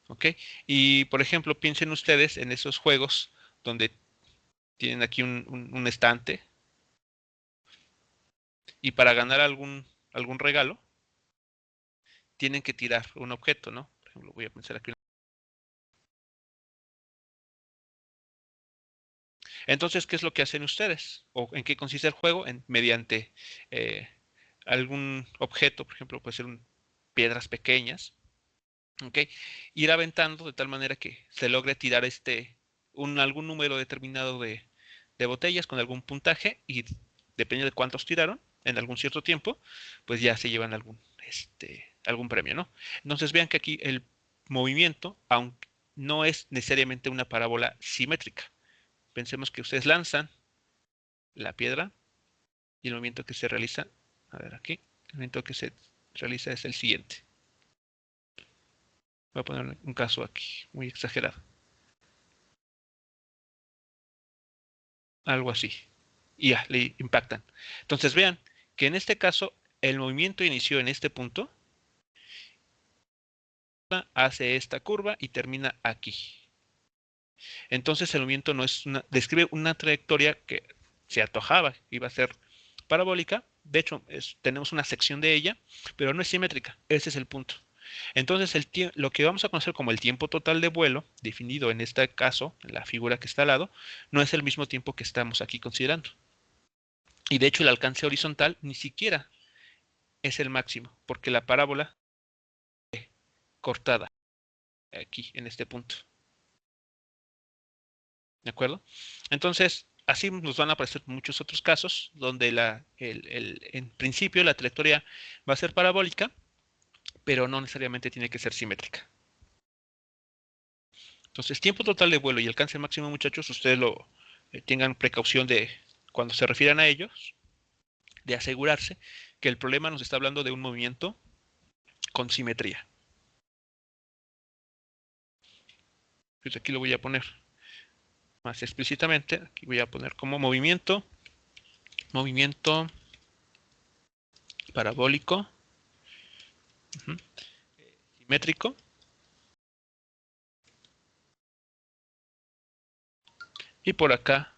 ¿ok? Y, por ejemplo, piensen ustedes en esos juegos donde tienen aquí un estante y para ganar algún regalo tienen que tirar un objeto, ¿no? Por ejemplo, voy a pensar aquí. Entonces, ¿qué es lo que hacen ustedes? ¿O en qué consiste el juego? Mediante eh, algún objeto, por ejemplo, puede ser piedras pequeñas, ¿ok? Ir aventando de tal manera que se logre tirar algún número determinado de botellas con algún puntaje y dependiendo de cuántos tiraron en algún cierto tiempo, pues ya se llevan algún premio, ¿no? Entonces vean que aquí el movimiento, aunque no es necesariamente una parábola simétrica. Pensemos que ustedes lanzan la piedra y el movimiento que se realiza, a ver aquí, el movimiento que se realiza es el siguiente. Voy a poner un caso aquí, muy exagerado. Algo así. Y ya, le impactan. Entonces vean que en este caso el movimiento inició en este punto, hace esta curva y termina aquí. Entonces el movimiento describe una trayectoria que se antojaba, iba a ser parabólica. De hecho, tenemos una sección de ella, pero no es simétrica. Ese es el punto. Entonces, lo que vamos a conocer como el tiempo total de vuelo, definido en este caso, en la figura que está al lado, no es el mismo tiempo que estamos aquí considerando. Y de hecho, el alcance horizontal ni siquiera es el máximo, porque la parábola es cortada aquí, en este punto. ¿De acuerdo? Entonces, así nos van a aparecer muchos otros casos donde en principio la trayectoria va a ser parabólica, pero no necesariamente tiene que ser simétrica. Entonces, tiempo total de vuelo y alcance máximo, muchachos, ustedes tengan precaución de cuando se refieran a ellos, de asegurarse que el problema nos está hablando de un movimiento con simetría. Pues aquí lo voy a poner más explícitamente. Aquí voy a poner como movimiento parabólico, simétrico. Y por acá,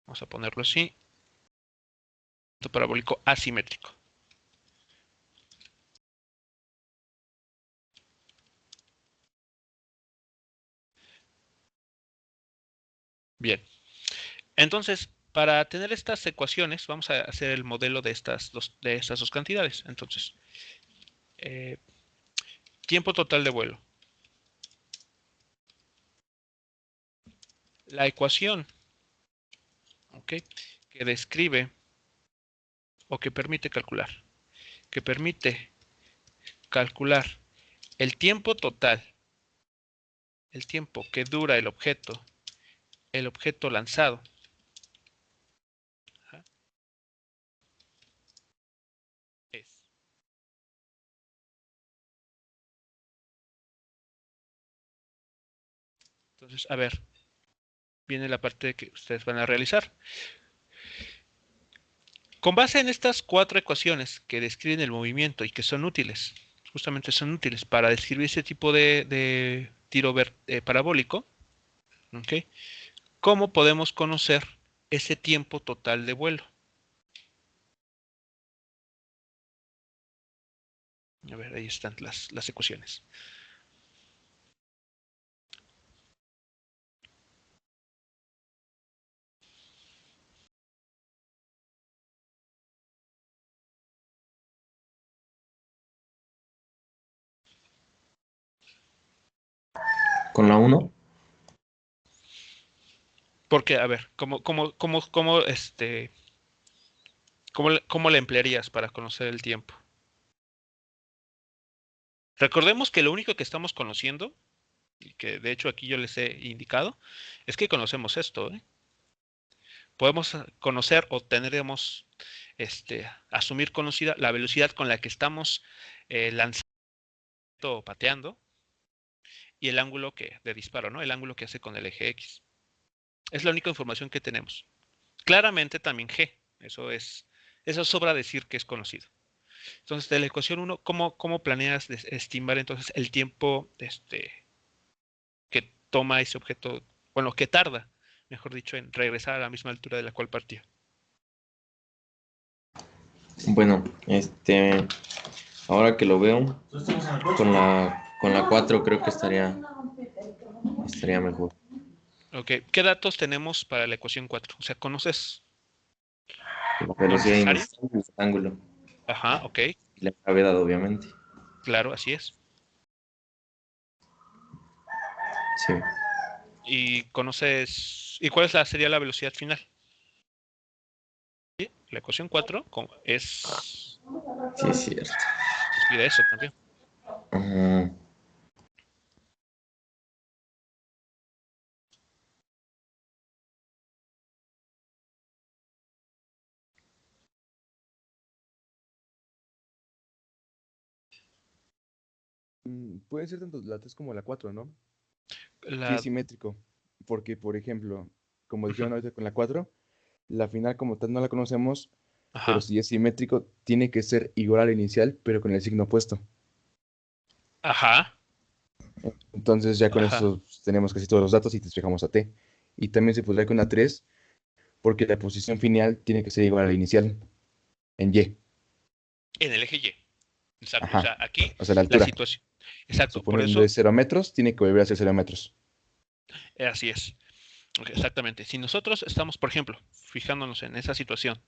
vamos a ponerlo así, parabólico asimétrico. Bien, entonces, para tener estas ecuaciones, vamos a hacer el modelo de estas dos cantidades. Entonces, tiempo total de vuelo. La ecuación, ¿ok?, que describe o que permite calcular el tiempo total, el tiempo que dura el objeto lanzado, es entonces, a ver, viene la parte que ustedes van a realizar. Con base en estas 4 ecuaciones que describen el movimiento y que son útiles, justamente son útiles para describir ese tipo de tiro parabólico, ¿ok?, ¿cómo podemos conocer ese tiempo total de vuelo? A ver, ahí están las ecuaciones. con la 1. Porque, a ver, ¿cómo le emplearías para conocer el tiempo? Recordemos que lo único que estamos conociendo, y que de hecho aquí yo les he indicado, es que conocemos esto, ¿eh? Podemos conocer o tendremos, asumir conocida la velocidad con la que estamos lanzando o pateando y el ángulo de disparo, ¿no? El ángulo que hace con el eje X. Es la única información que tenemos. Claramente también G, eso sobra decir que es conocido. Entonces, de la ecuación 1, ¿cómo planeas estimar entonces el tiempo que toma ese objeto, bueno, que tarda, mejor dicho, en regresar a la misma altura de la cual partió? Bueno, ahora que lo veo, con la 4 creo que estaría mejor. Ok, ¿qué datos tenemos para la ecuación 4? O sea, ¿conoces La lo velocidad necesario? inicial, el ángulo Ajá, ok, y la gravedad, obviamente. claro, así es. Sí, ¿Y cuál sería la velocidad final? ¿Sí? La ecuación 4 sí es cierto. nos pide eso también. Ujú. Puede ser tanto la 3 como la 4, ¿no? Sí La, es simétrico, porque, por ejemplo, como ujú, dijeron ahorita con la 4, la final como tal no la conocemos, pero ajá, si es simétrico, tiene que ser igual al inicial, pero con el signo opuesto. ajá, Entonces ya con ajá. eso tenemos casi todos los datos y despejamos a T. Y también se podría con la 3, porque la posición final tiene que ser igual a la inicial, en Y. En el eje Y. Exacto. O Ajá. sea, aquí O sea, la la altura. situación. Exacto. Por Suponiendo de eso, 0 metros, tiene que volver a ser 0 metros. así es. Ok, exactamente. Si nosotros estamos, por ejemplo, fijándonos en esa situación,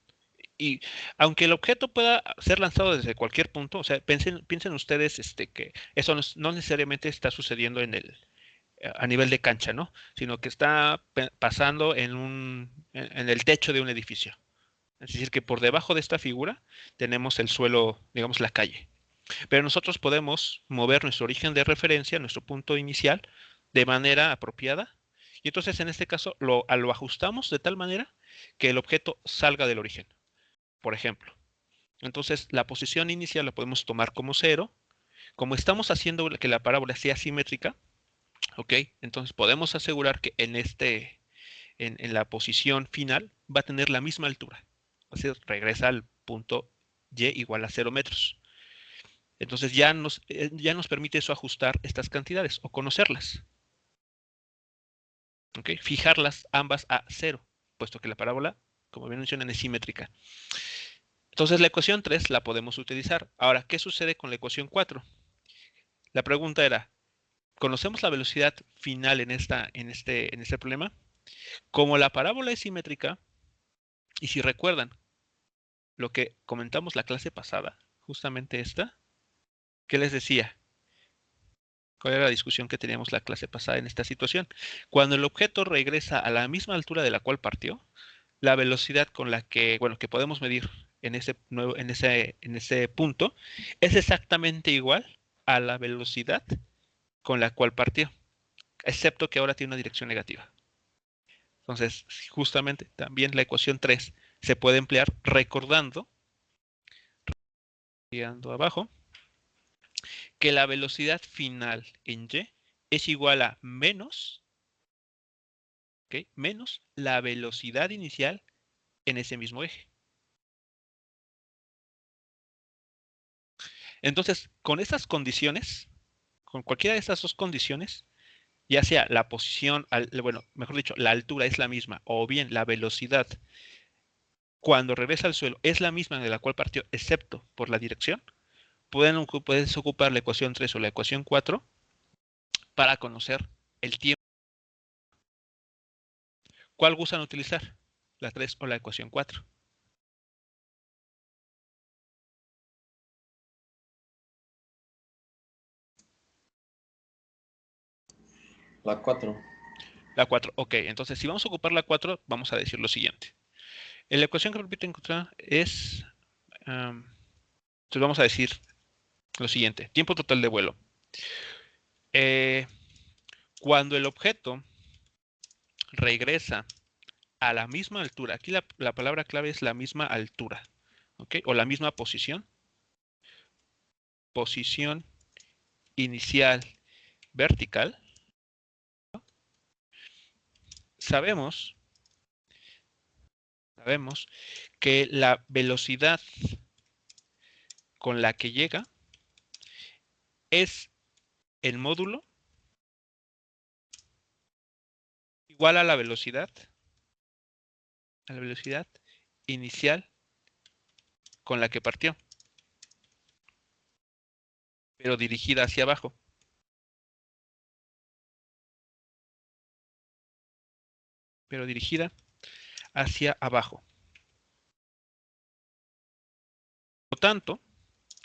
y aunque el objeto pueda ser lanzado desde cualquier punto, o sea, piensen ustedes que eso no necesariamente está sucediendo a nivel de cancha, ¿no? Sino que está pasando en el techo de un edificio. Es decir, que por debajo de esta figura tenemos el suelo, digamos, la calle. Pero nosotros podemos mover nuestro origen de referencia, nuestro punto inicial, de manera apropiada. Y entonces en este caso lo ajustamos de tal manera que el objeto salga del origen, por ejemplo. Entonces la posición inicial la podemos tomar como cero. Como estamos haciendo que la parábola sea simétrica, ¿ok? Entonces podemos asegurar que en la posición final va a tener la misma altura. O sea, regresa al punto y igual a 0 metros. Entonces ya nos permite eso ajustar estas cantidades o conocerlas. ¿Ok? Fijarlas ambas a cero, puesto que la parábola, como bien mencionan, es simétrica. Entonces la ecuación 3 la podemos utilizar. Ahora, ¿qué sucede con la ecuación 4? La pregunta era, ¿conocemos la velocidad final en este problema? Como la parábola es simétrica, y si recuerdan lo que comentamos la clase pasada, justamente esta, ¿qué les decía? ¿Cuál era la discusión que teníamos la clase pasada en esta situación? Cuando el objeto regresa a la misma altura de la cual partió, la velocidad con la que podemos medir en ese punto es exactamente igual a la velocidad con la cual partió, excepto que ahora tiene una dirección negativa. Entonces, justamente también la ecuación 3 se puede emplear recordando, guiando abajo, que la velocidad final en Y es igual a menos la velocidad inicial en ese mismo eje. Entonces, con estas condiciones, con cualquiera de estas dos condiciones, ya sea la posición, bueno, mejor dicho, la altura es la misma, o bien la velocidad cuando regresa al suelo es la misma de la cual partió, excepto por la dirección, puedes ocupar la ecuación 3 o la ecuación 4 para conocer el tiempo. ¿Cuál gustan utilizar? ¿La 3 o la ecuación 4? La 4. La 4. Ok, entonces si vamos a ocupar la 4, vamos a decir lo siguiente. En la ecuación que permite encontrar es... entonces vamos a decir lo siguiente. Tiempo total de vuelo. Eh, cuando el objeto regresa a la misma altura, aquí la palabra clave es la misma altura, ¿ok? O la misma posición. Posición inicial vertical. Sabemos que la velocidad con la que llega es el módulo igual a la velocidad inicial con la que partió, pero dirigida hacia abajo. Pero dirigida hacia abajo. Por lo tanto,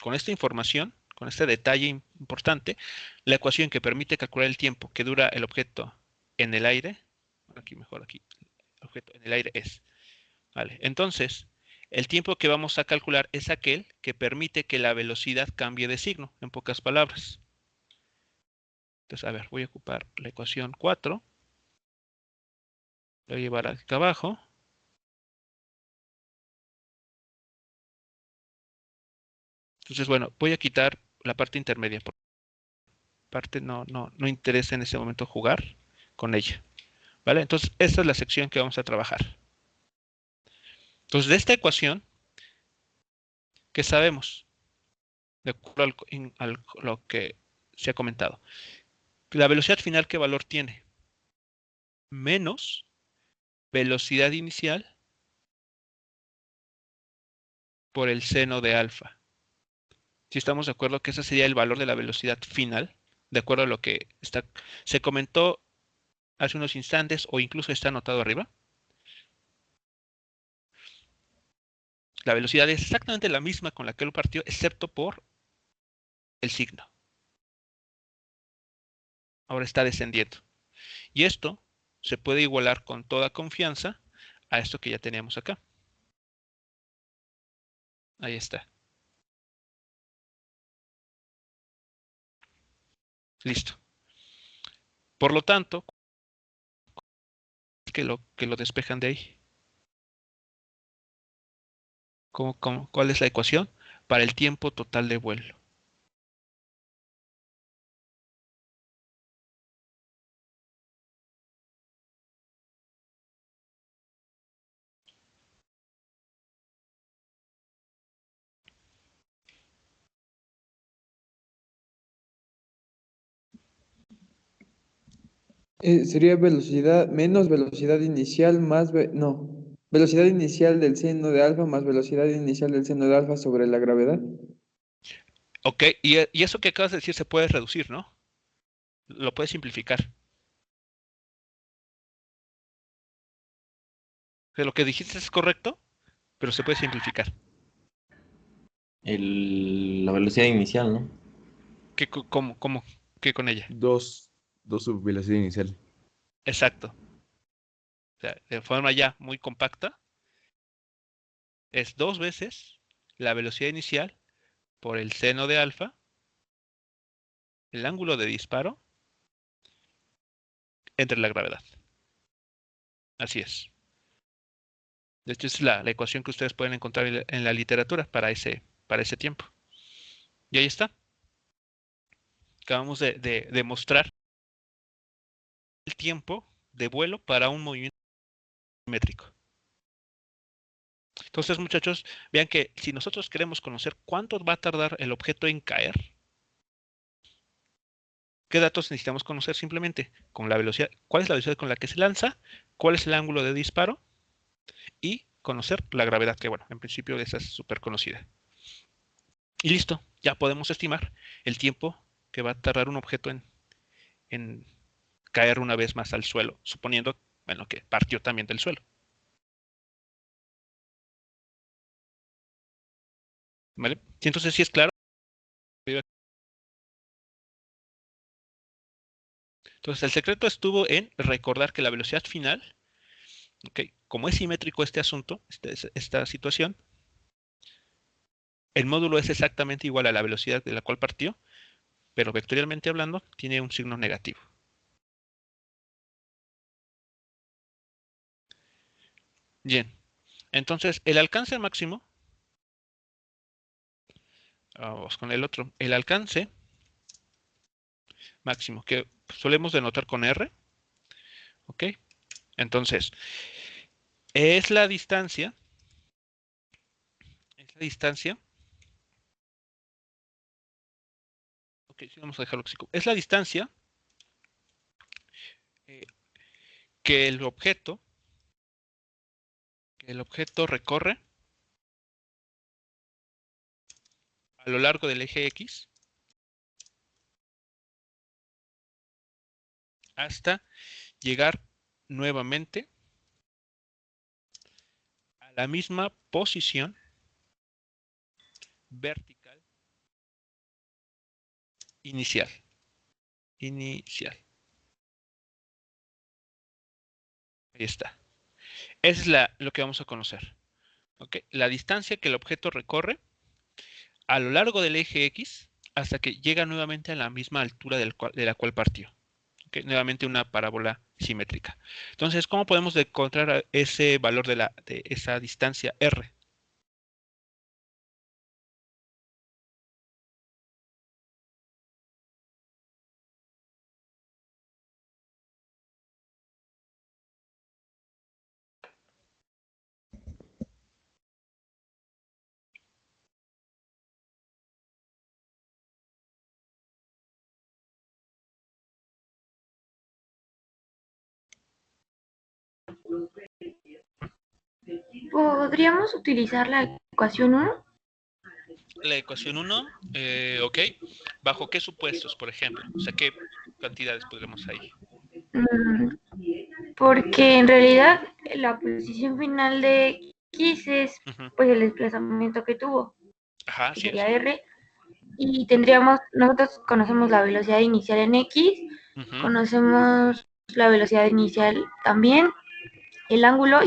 con esta información, con este detalle importante, la ecuación que permite calcular el tiempo que dura el objeto en el aire, aquí mejor aquí, el objeto en el aire es, vale, entonces, el tiempo que vamos a calcular es aquel que permite que la velocidad cambie de signo, en pocas palabras. Entonces, a ver, voy a ocupar la ecuación 4, voy a llevar acá abajo. Entonces, bueno, voy a quitar la parte intermedia, porque parte no interesa en ese momento jugar con ella. ¿Vale? Entonces, esta es la sección que vamos a trabajar. Entonces, de esta ecuación, ¿qué sabemos? De acuerdo a lo que se ha comentado. La velocidad final, ¿qué valor tiene? Menos velocidad inicial por el seno de alfa. Si estamos de acuerdo que ese sería el valor de la velocidad final, de acuerdo a lo que se comentó hace unos instantes o incluso está anotado arriba. La velocidad es exactamente la misma con la que él partió, excepto por el signo. Ahora está descendiendo. Y esto se puede igualar con toda confianza a esto que ya teníamos acá. Ahí está. Listo. Por lo tanto, que lo despejan de ahí. ¿Cuál es la ecuación? Para el tiempo total de vuelo. Sería velocidad menos velocidad inicial más, no, velocidad inicial del seno de alfa más velocidad inicial del seno de alfa sobre la gravedad. Ok, y eso que acabas de decir se puede reducir, ¿no? Lo puedes simplificar. O sea, lo que dijiste es correcto, pero se puede simplificar. La velocidad inicial, ¿no? ¿Cómo? ¿Qué con ella? Dos su velocidad inicial. Exacto. O sea, de forma ya muy compacta, es 2 veces la velocidad inicial por el seno de alfa, el ángulo de disparo, entre la gravedad. Así es. De hecho, es la ecuación que ustedes pueden encontrar en la literatura para ese tiempo. Y ahí está. Acabamos de demostrar el tiempo de vuelo para un movimiento simétrico. Entonces, muchachos, vean que si nosotros queremos conocer cuánto va a tardar el objeto en caer, ¿qué datos necesitamos conocer? Simplemente con la velocidad, cuál es la velocidad con la que se lanza, cuál es el ángulo de disparo y conocer la gravedad, que bueno, en principio esa es súper conocida. Y listo, ya podemos estimar el tiempo que va a tardar un objeto en caer una vez más al suelo, suponiendo, bueno, que partió también del suelo. ¿Vale? Entonces, sí es claro. Entonces, el secreto estuvo en recordar que la velocidad final, ¿okay? Como es simétrico este asunto, esta situación, el módulo es exactamente igual a la velocidad de la cual partió, pero vectorialmente hablando, tiene un signo negativo. Bien, entonces el alcance máximo, vamos con el otro, el alcance máximo, que solemos denotar con R, ¿ok? Entonces, es la distancia, ok, sí, vamos a dejarlo así, es la distancia eh, que el objeto recorre a lo largo del eje X hasta llegar nuevamente a la misma posición vertical inicial. Ahí está. Esa es lo que vamos a conocer. ¿Okay? La distancia que el objeto recorre a lo largo del eje X hasta que llega nuevamente a la misma altura de la cual partió. ¿Okay? Nuevamente una parábola simétrica. Entonces, ¿cómo podemos encontrar ese valor de esa distancia R? ¿Podríamos utilizar la ecuación 1? La ecuación 1, ok. ¿Bajo qué supuestos, por ejemplo? O sea, ¿qué cantidades podremos ahí? Porque en realidad la posición final de X es pues el desplazamiento que tuvo, Ajá, que así es. sería R, y nosotros conocemos la velocidad inicial en X, conocemos la velocidad inicial también, el ángulo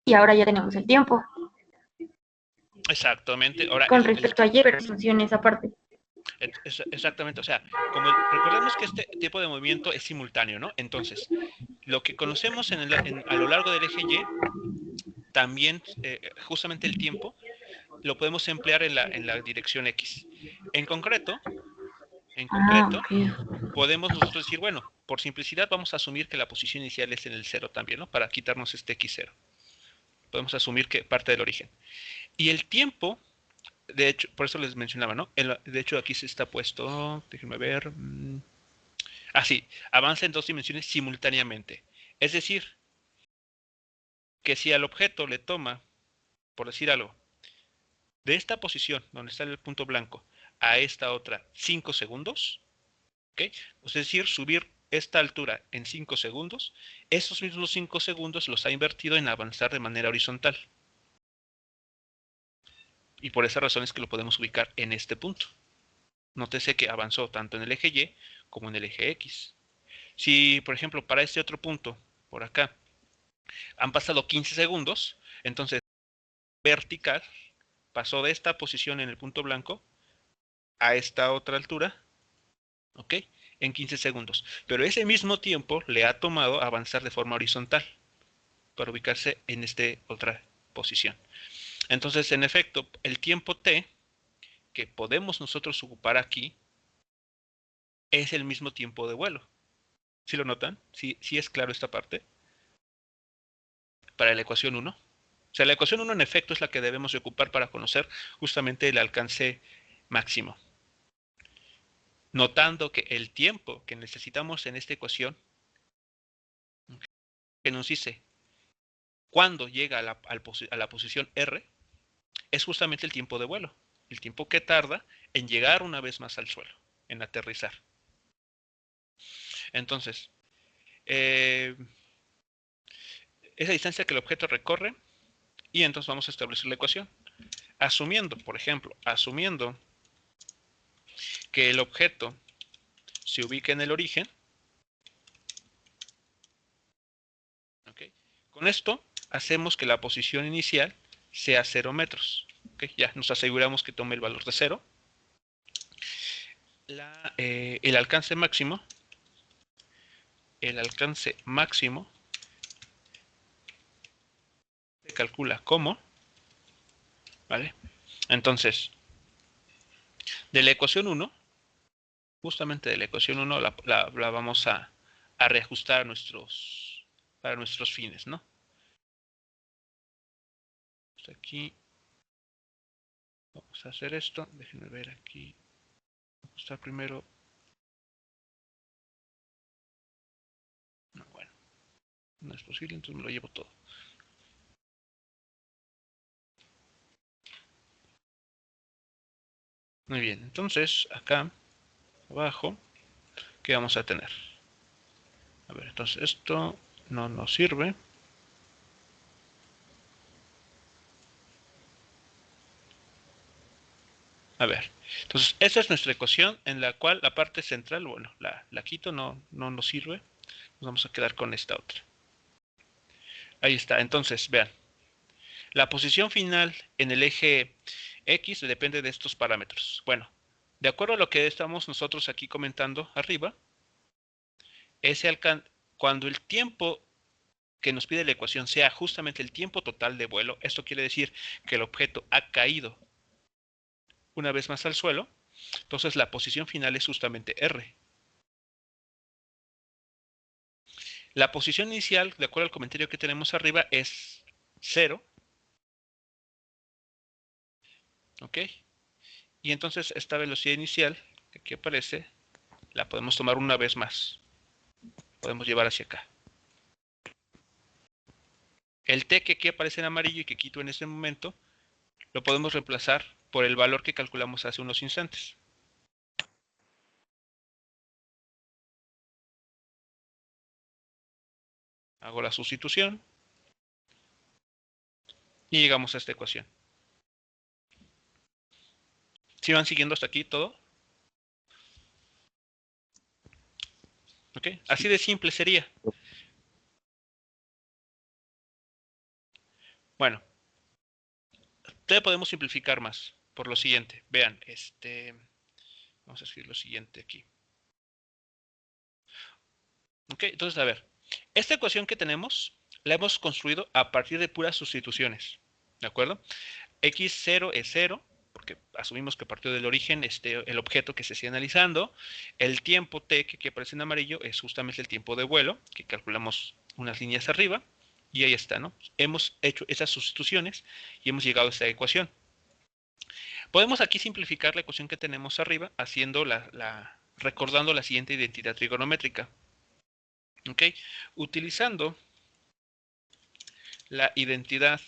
y ahora ya tenemos el tiempo. Exactamente. Ahora, Con respecto a Y, pero funciona esa parte. exactamente, o sea, recordemos que este tipo de movimiento es simultáneo, ¿no? Entonces, lo que conocemos a lo largo del eje Y, también justamente el tiempo, lo podemos emplear en la dirección X. En concreto, Okay. podemos nosotros decir, bueno, por simplicidad vamos a asumir que la posición inicial es en el 0 también, ¿no? Para quitarnos este X0. Podemos asumir que parte del origen. Y el tiempo, de hecho, por eso les mencionaba, ¿no? De hecho, aquí se está puesto, déjenme ver. Sí, avanza en dos dimensiones simultáneamente. Es decir, que si al objeto le toma, por decir algo, de esta posición, donde está el punto blanco, a esta otra 5 segundos, ¿ok? Es decir, subir esta altura en 5 segundos, esos mismos 5 segundos los ha invertido en avanzar de manera horizontal. Y por esa razón es que lo podemos ubicar en este punto. Nótese que avanzó tanto en el eje Y como en el eje X. Si, por ejemplo, para este otro punto, por acá, han pasado 15 segundos, entonces vertical pasó de esta posición en el punto blanco a esta otra altura, ¿ok? En 15 segundos. Pero ese mismo tiempo le ha tomado avanzar de forma horizontal para ubicarse en esta otra posición. Entonces, en efecto, el tiempo t que podemos nosotros ocupar aquí es el mismo tiempo de vuelo. ¿Sí lo notan? ¿Sí es claro esta parte? Para la ecuación 1. O sea, la ecuación 1 en efecto es la que debemos de ocupar para conocer justamente el alcance máximo. Notando que el tiempo que necesitamos en esta ecuación, que nos dice cuándo llega a la posición R, es justamente el tiempo de vuelo. El tiempo que tarda en llegar una vez más al suelo, en aterrizar. Entonces, esa distancia que el objeto recorre, y entonces vamos a establecer la ecuación. Asumiendo, por ejemplo, que el objeto se ubica en el origen, Con esto hacemos que la posición inicial sea 0 metros. ¿Okay? Ya nos aseguramos que tome el valor de 0. El alcance máximo se calcula como, ¿vale? Entonces, de la ecuación 1, justamente de la ecuación 1 la vamos a reajustar para nuestros fines, ¿no? Aquí vamos a hacer esto. Déjenme ver aquí. Ajustar primero. No, bueno, no es posible, entonces me lo llevo todo. Muy bien, entonces acá abajo, ¿qué vamos a tener? A ver, entonces esto no nos sirve. A ver, entonces esta es nuestra ecuación en la cual la parte central, bueno, la quito, no nos sirve. Nos vamos a quedar con esta otra. Ahí está, entonces, vean. La posición final en el eje X depende de estos parámetros. Bueno, de acuerdo a lo que estamos nosotros aquí comentando arriba, cuando el tiempo que nos pide la ecuación sea justamente el tiempo total de vuelo, esto quiere decir que el objeto ha caído una vez más al suelo, entonces la posición final es justamente R. La posición inicial, de acuerdo al comentario que tenemos arriba, es 0. ¿Ok? Y entonces esta velocidad inicial que aquí aparece, la podemos tomar una vez más. Podemos llevar hacia acá. El t que aquí aparece en amarillo y que quito en este momento, lo podemos reemplazar por el valor que calculamos hace unos instantes. Hago la sustitución y llegamos a esta ecuación. ¿Sí van siguiendo hasta aquí todo? ¿Ok? Así de simple sería. Bueno, todavía podemos simplificar más por lo siguiente. Vean, vamos a escribir lo siguiente aquí. Ok, entonces a ver, esta ecuación que tenemos la hemos construido a partir de puras sustituciones. ¿De acuerdo? X0 es 0, porque asumimos que partió del origen el objeto que se sigue analizando. El tiempo t que aquí aparece en amarillo es justamente el tiempo de vuelo, que calculamos unas líneas arriba. Y ahí está, ¿no? Hemos hecho esas sustituciones y hemos llegado a esta ecuación. Podemos aquí simplificar la ecuación que tenemos arriba haciendo recordando la siguiente identidad trigonométrica. ¿Ok? Utilizando la identidad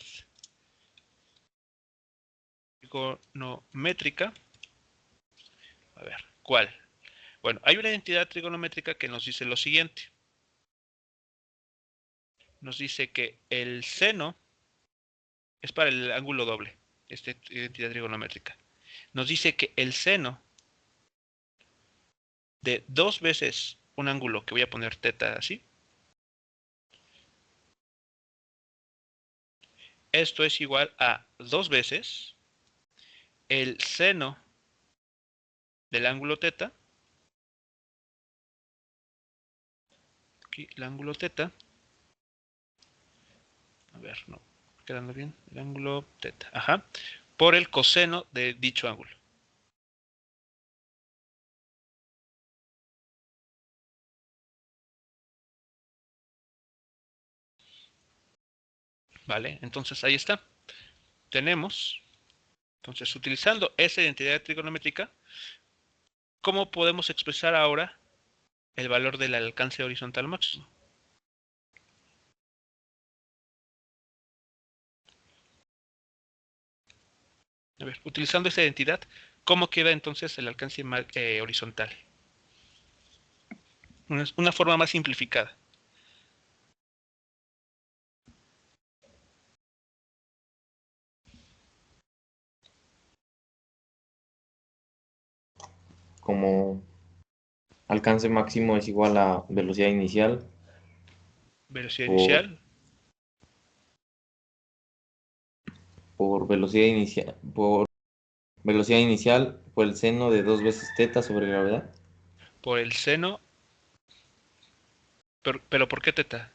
trigonométrica. A ver, ¿cuál? Bueno, hay una identidad trigonométrica que nos dice lo siguiente. Nos dice que el seno es para el ángulo doble, esta identidad trigonométrica. Nos dice que el seno de 2 veces un ángulo, que voy a poner teta así, esto es igual a 2 veces el seno del ángulo teta, aquí el ángulo teta, a ver, no, quedando bien, el ángulo teta, ajá, por el coseno de dicho ángulo. ¿Vale? Entonces ahí está. Tenemos, entonces utilizando esa identidad trigonométrica, ¿cómo podemos expresar ahora el valor del alcance horizontal máximo? A ver, utilizando esa identidad, ¿cómo queda entonces el alcance horizontal? Una forma más simplificada. Como alcance máximo es igual a velocidad inicial Velocidad por inicial por velocidad inicial por el seno de 2 veces teta sobre gravedad. Por el seno. Pero ¿por qué teta?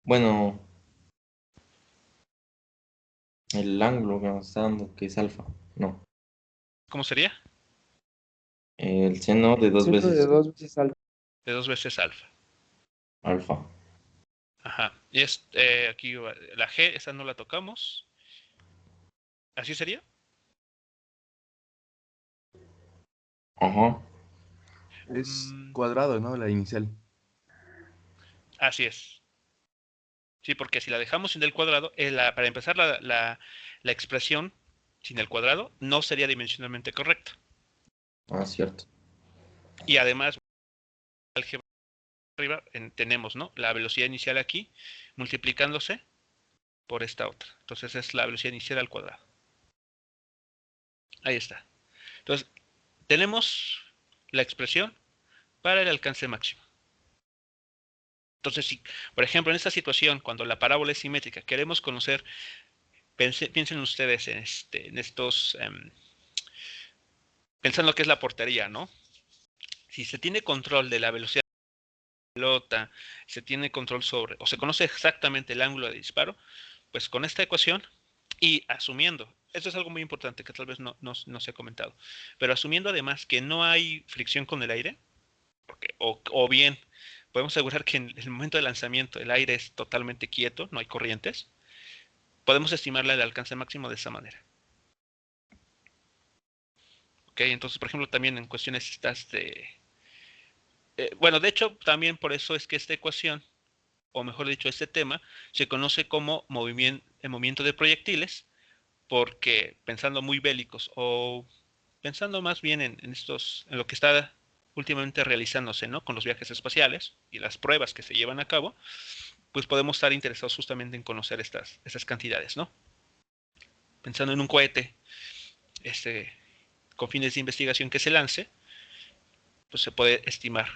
Bueno, el ángulo que nos está dando, que es alfa. No. ¿Cómo sería? El seno de 2 Seno de veces 2 veces alfa. De 2 veces alfa. alfa. Ajá. Y aquí la G, esa no la tocamos. ¿Así sería? Ajá. Es Mm, cuadrado, ¿no? La inicial. así es. Sí, porque si la dejamos sin el cuadrado, para empezar la expresión sin el cuadrado no sería dimensionalmente correcta. Ah, cierto. Y además, álgebra arriba tenemos, ¿no? La velocidad inicial aquí multiplicándose por esta otra. Entonces es la velocidad inicial al cuadrado. Ahí está. Entonces, tenemos la expresión para el alcance máximo. Entonces, si, por ejemplo, en esta situación, cuando la parábola es simétrica, queremos conocer, piensen ustedes en estos, pensando que es la portería, ¿no? Si se tiene control de la velocidad de la pelota, se tiene control sobre, o se conoce exactamente el ángulo de disparo, pues con esta ecuación y asumiendo, esto es algo muy importante que tal vez no se ha comentado, pero asumiendo además que no hay fricción con el aire, o bien podemos asegurar que en el momento de lanzamiento el aire es totalmente quieto, no hay corrientes, podemos estimarle el alcance máximo de esa manera. ¿Ok? Entonces, por ejemplo, también en cuestiones estas de... bueno, de hecho, también por eso es que esta ecuación, o mejor dicho, este tema, se conoce como movimiento de proyectiles, porque pensando muy bélicos, o pensando más bien en lo que está últimamente realizándose, ¿no? Con los viajes espaciales y las pruebas que se llevan a cabo, pues podemos estar interesados justamente en conocer estas cantidades, ¿no? Pensando en un cohete, con fines de investigación que se lance, pues se puede estimar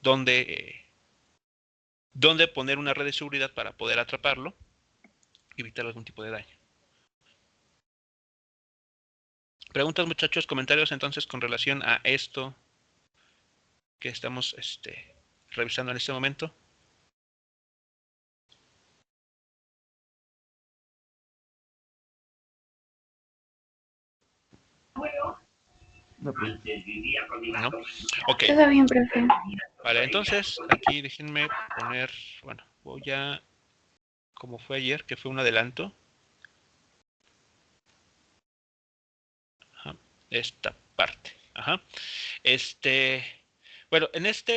dónde poner una red de seguridad para poder atraparlo y evitar algún tipo de daño. Preguntas, muchachos, comentarios entonces con relación a esto que estamos revisando en este momento. No, pues. ¿No? Ok. Todo bien, profe. Vale, entonces aquí déjenme poner, bueno, voy a, como fue ayer, que fue un adelanto. Ajá, esta parte. Ajá. Bueno, en esta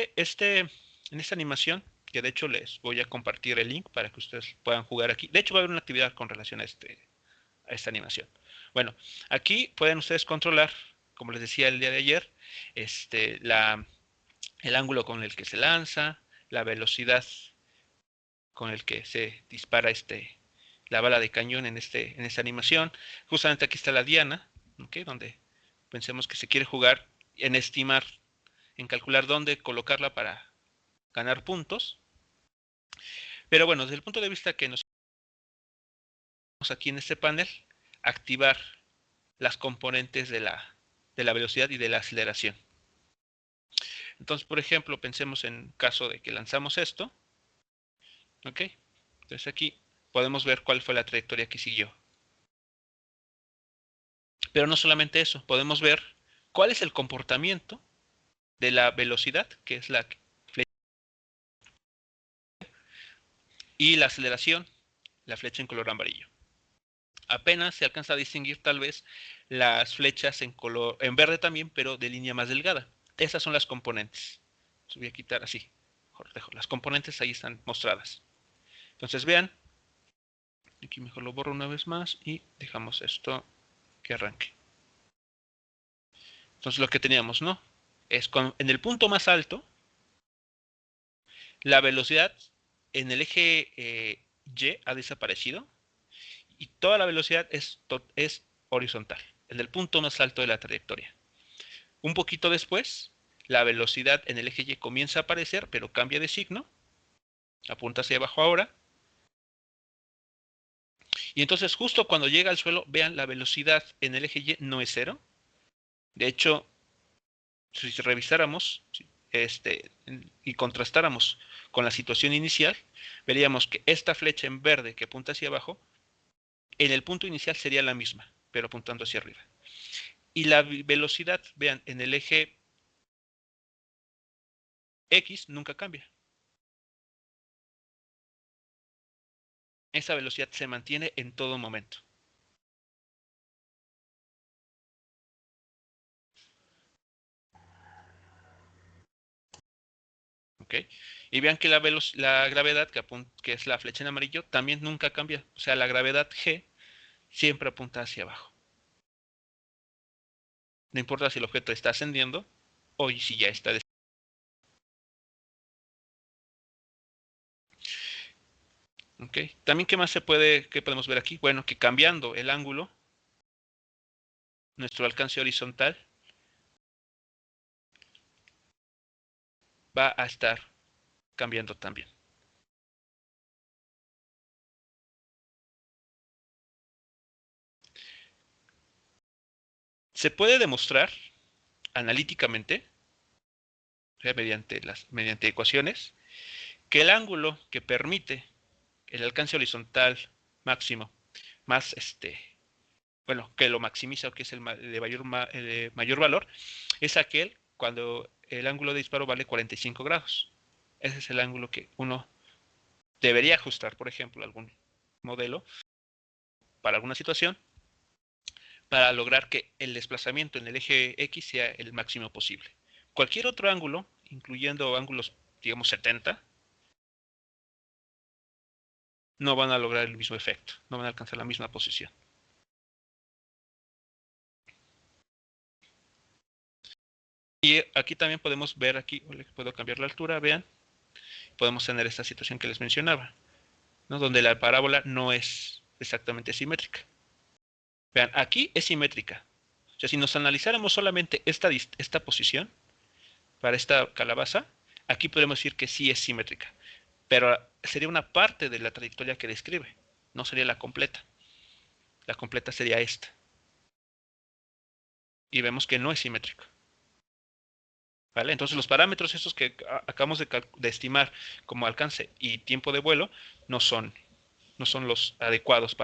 animación, que de hecho les voy a compartir el link para que ustedes puedan jugar aquí. De hecho, va a haber una actividad con relación a esta animación. Bueno, aquí pueden ustedes controlar, como les decía el día de ayer, el ángulo con el que se lanza, la velocidad con el que se dispara la bala de cañón en esta animación. Justamente aquí está la diana, ¿okay? Donde pensemos que se quiere jugar en estimar, en calcular dónde colocarla para ganar puntos. Pero bueno, desde el punto de vista que nos aquí en este panel, activar las componentes de la velocidad y de la aceleración. Entonces, por ejemplo, pensemos en caso de que lanzamos esto. ¿Ok? Entonces aquí podemos ver cuál fue la trayectoria que siguió. Pero no solamente eso, podemos ver cuál es el comportamiento de la velocidad, que es la flecha, y la aceleración, la flecha en color amarillo. Apenas se alcanza a distinguir tal vez las flechas en verde también, pero de línea más delgada. Esas son las componentes. Las voy a quitar así. Mejor dejo. Las componentes ahí están mostradas. Entonces vean, aquí mejor lo borro una vez más y dejamos esto que arranque. Entonces lo que teníamos, ¿no? Es en el punto más alto, la velocidad en el eje Y ha desaparecido y toda la velocidad es horizontal, en el punto más alto de la trayectoria. Un poquito después, la velocidad en el eje Y comienza a aparecer, pero cambia de signo, apunta hacia abajo ahora, Y entonces justo cuando llega al suelo, vean, la velocidad en el eje Y no es 0. De hecho, si revisáramos y contrastáramos con la situación inicial, veríamos que esta flecha en verde que apunta hacia abajo, en el punto inicial sería la misma, pero apuntando hacia arriba. Y la velocidad, vean, en el eje X nunca cambia. Esa velocidad se mantiene en todo momento. ¿Ok? Y vean que la gravedad, que es la flecha en amarillo, también nunca cambia. O sea, la gravedad G siempre apunta hacia abajo. No importa si el objeto está ascendiendo o si ya está descendiendo. ¿Ok? También, ¿qué podemos ver aquí? Bueno, que cambiando el ángulo, nuestro alcance horizontal va a estar cambiando también. Se puede demostrar analíticamente, o sea, mediante ecuaciones, que el ángulo que permite el alcance horizontal máximo más que lo maximiza o que es el de mayor valor, es aquel cuando el ángulo de disparo vale 45 grados. Ese es el ángulo que uno debería ajustar, por ejemplo, algún modelo para alguna situación, para lograr que el desplazamiento en el eje X sea el máximo posible. Cualquier otro ángulo, incluyendo ángulos, digamos, 70, no van a lograr el mismo efecto, no van a alcanzar la misma posición. Y aquí también podemos ver, aquí puedo cambiar la altura, vean, podemos tener esta situación que les mencionaba, ¿no? Donde la parábola no es exactamente simétrica. Vean, aquí es simétrica. O sea, si nos analizáramos solamente esta posición para esta calabaza, aquí podemos decir que sí es simétrica, pero sería una parte de la trayectoria que describe, no sería la completa. La completa sería esta. Y vemos que no es simétrico. ¿Vale? Entonces los parámetros estos que acabamos de estimar como alcance y tiempo de vuelo no son los adecuados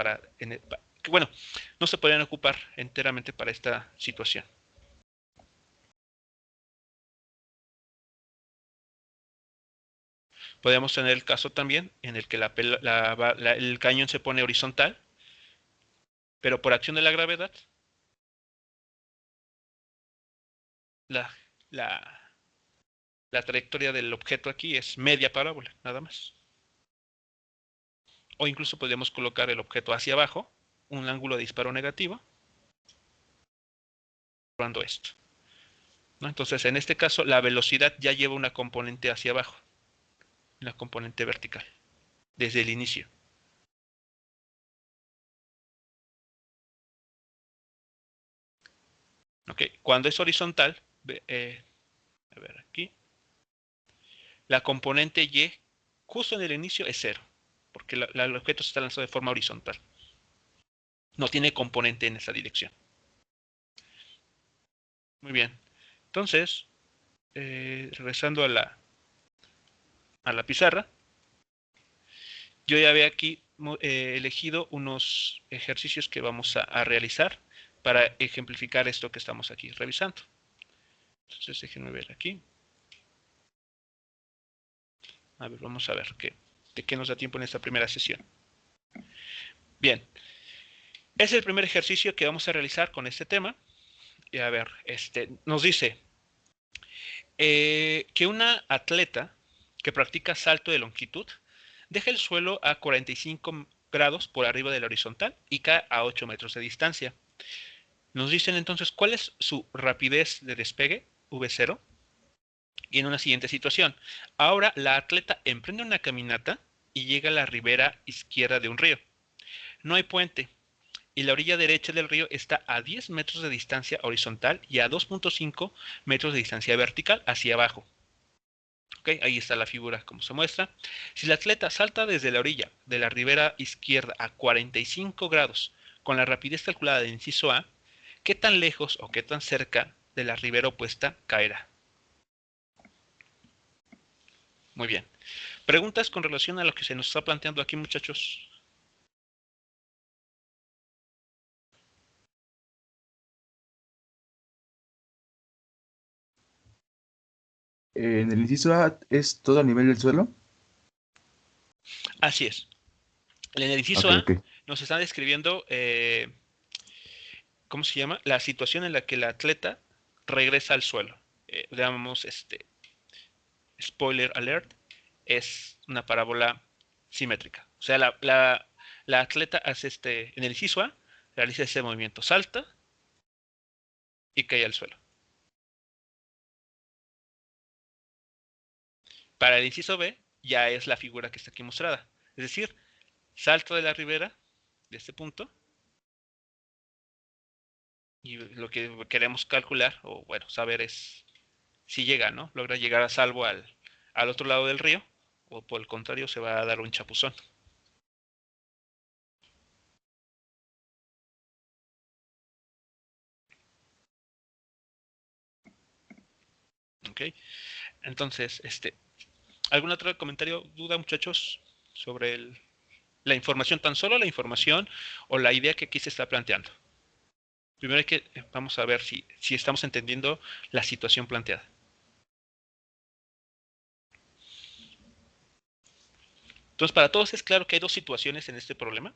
bueno, no se podrían ocupar enteramente para esta situación. Podríamos tener el caso también en el que el cañón se pone horizontal, pero por acción de la gravedad, la, la trayectoria del objeto aquí es media parábola, nada más. O incluso podríamos colocar el objeto hacia abajo, un ángulo de disparo negativo, probando esto, ¿no? Entonces, en este caso, la velocidad ya lleva una componente hacia abajo, una componente vertical, desde el inicio. ¿Ok? Cuando es horizontal, a ver aquí, la componente Y justo en el inicio es 0, porque el objeto se está lanzando de forma horizontal. No tiene componente en esa dirección. Muy bien. Entonces, regresando a la pizarra, yo ya había aquí elegido unos ejercicios que vamos a realizar para ejemplificar esto que estamos aquí revisando. Entonces, déjenme ver aquí. A ver, vamos a ver de qué nos da tiempo en esta primera sesión. Bien. Es el primer ejercicio que vamos a realizar con este tema. Y a ver, nos dice que una atleta que practica salto de longitud deja el suelo a 45 grados por arriba del horizontal y cae a 8 metros de distancia. Nos dicen entonces cuál es su rapidez de despegue, V0, y en una siguiente situación. Ahora la atleta emprende una caminata y llega a la ribera izquierda de un río. No hay puente y la orilla derecha del río está a 10 metros de distancia horizontal y a 2.5 metros de distancia vertical hacia abajo. ¿Ok? Ahí está la figura como se muestra. Si el atleta salta desde la orilla de la ribera izquierda a 45 grados con la rapidez calculada del inciso A, ¿qué tan lejos o qué tan cerca de la ribera opuesta caerá? Muy bien. ¿Preguntas con relación a lo que se nos está planteando aquí, muchachos? En el inciso A es todo a nivel del suelo. Así es. En el inciso Ok, A ok. nos está describiendo, ¿cómo se llama? La situación en la que el atleta regresa al suelo. Digamos, spoiler alert, es una parábola simétrica. O sea, la atleta hace en el inciso A, realiza ese movimiento, salta y cae al suelo. Para el inciso B, ya es la figura que está aquí mostrada. Es decir, salto de la ribera, de este punto, y lo que queremos calcular, o bueno, saber es si llega, ¿no? Logra llegar a salvo al otro lado del río, o por el contrario se va a dar un chapuzón. ¿Ok? Entonces, ¿algún otro comentario, duda, muchachos, sobre la información, tan solo la información o la idea que aquí se está planteando? Primero vamos a ver si estamos entendiendo la situación planteada. Entonces, para todos es claro que hay dos situaciones en este problema.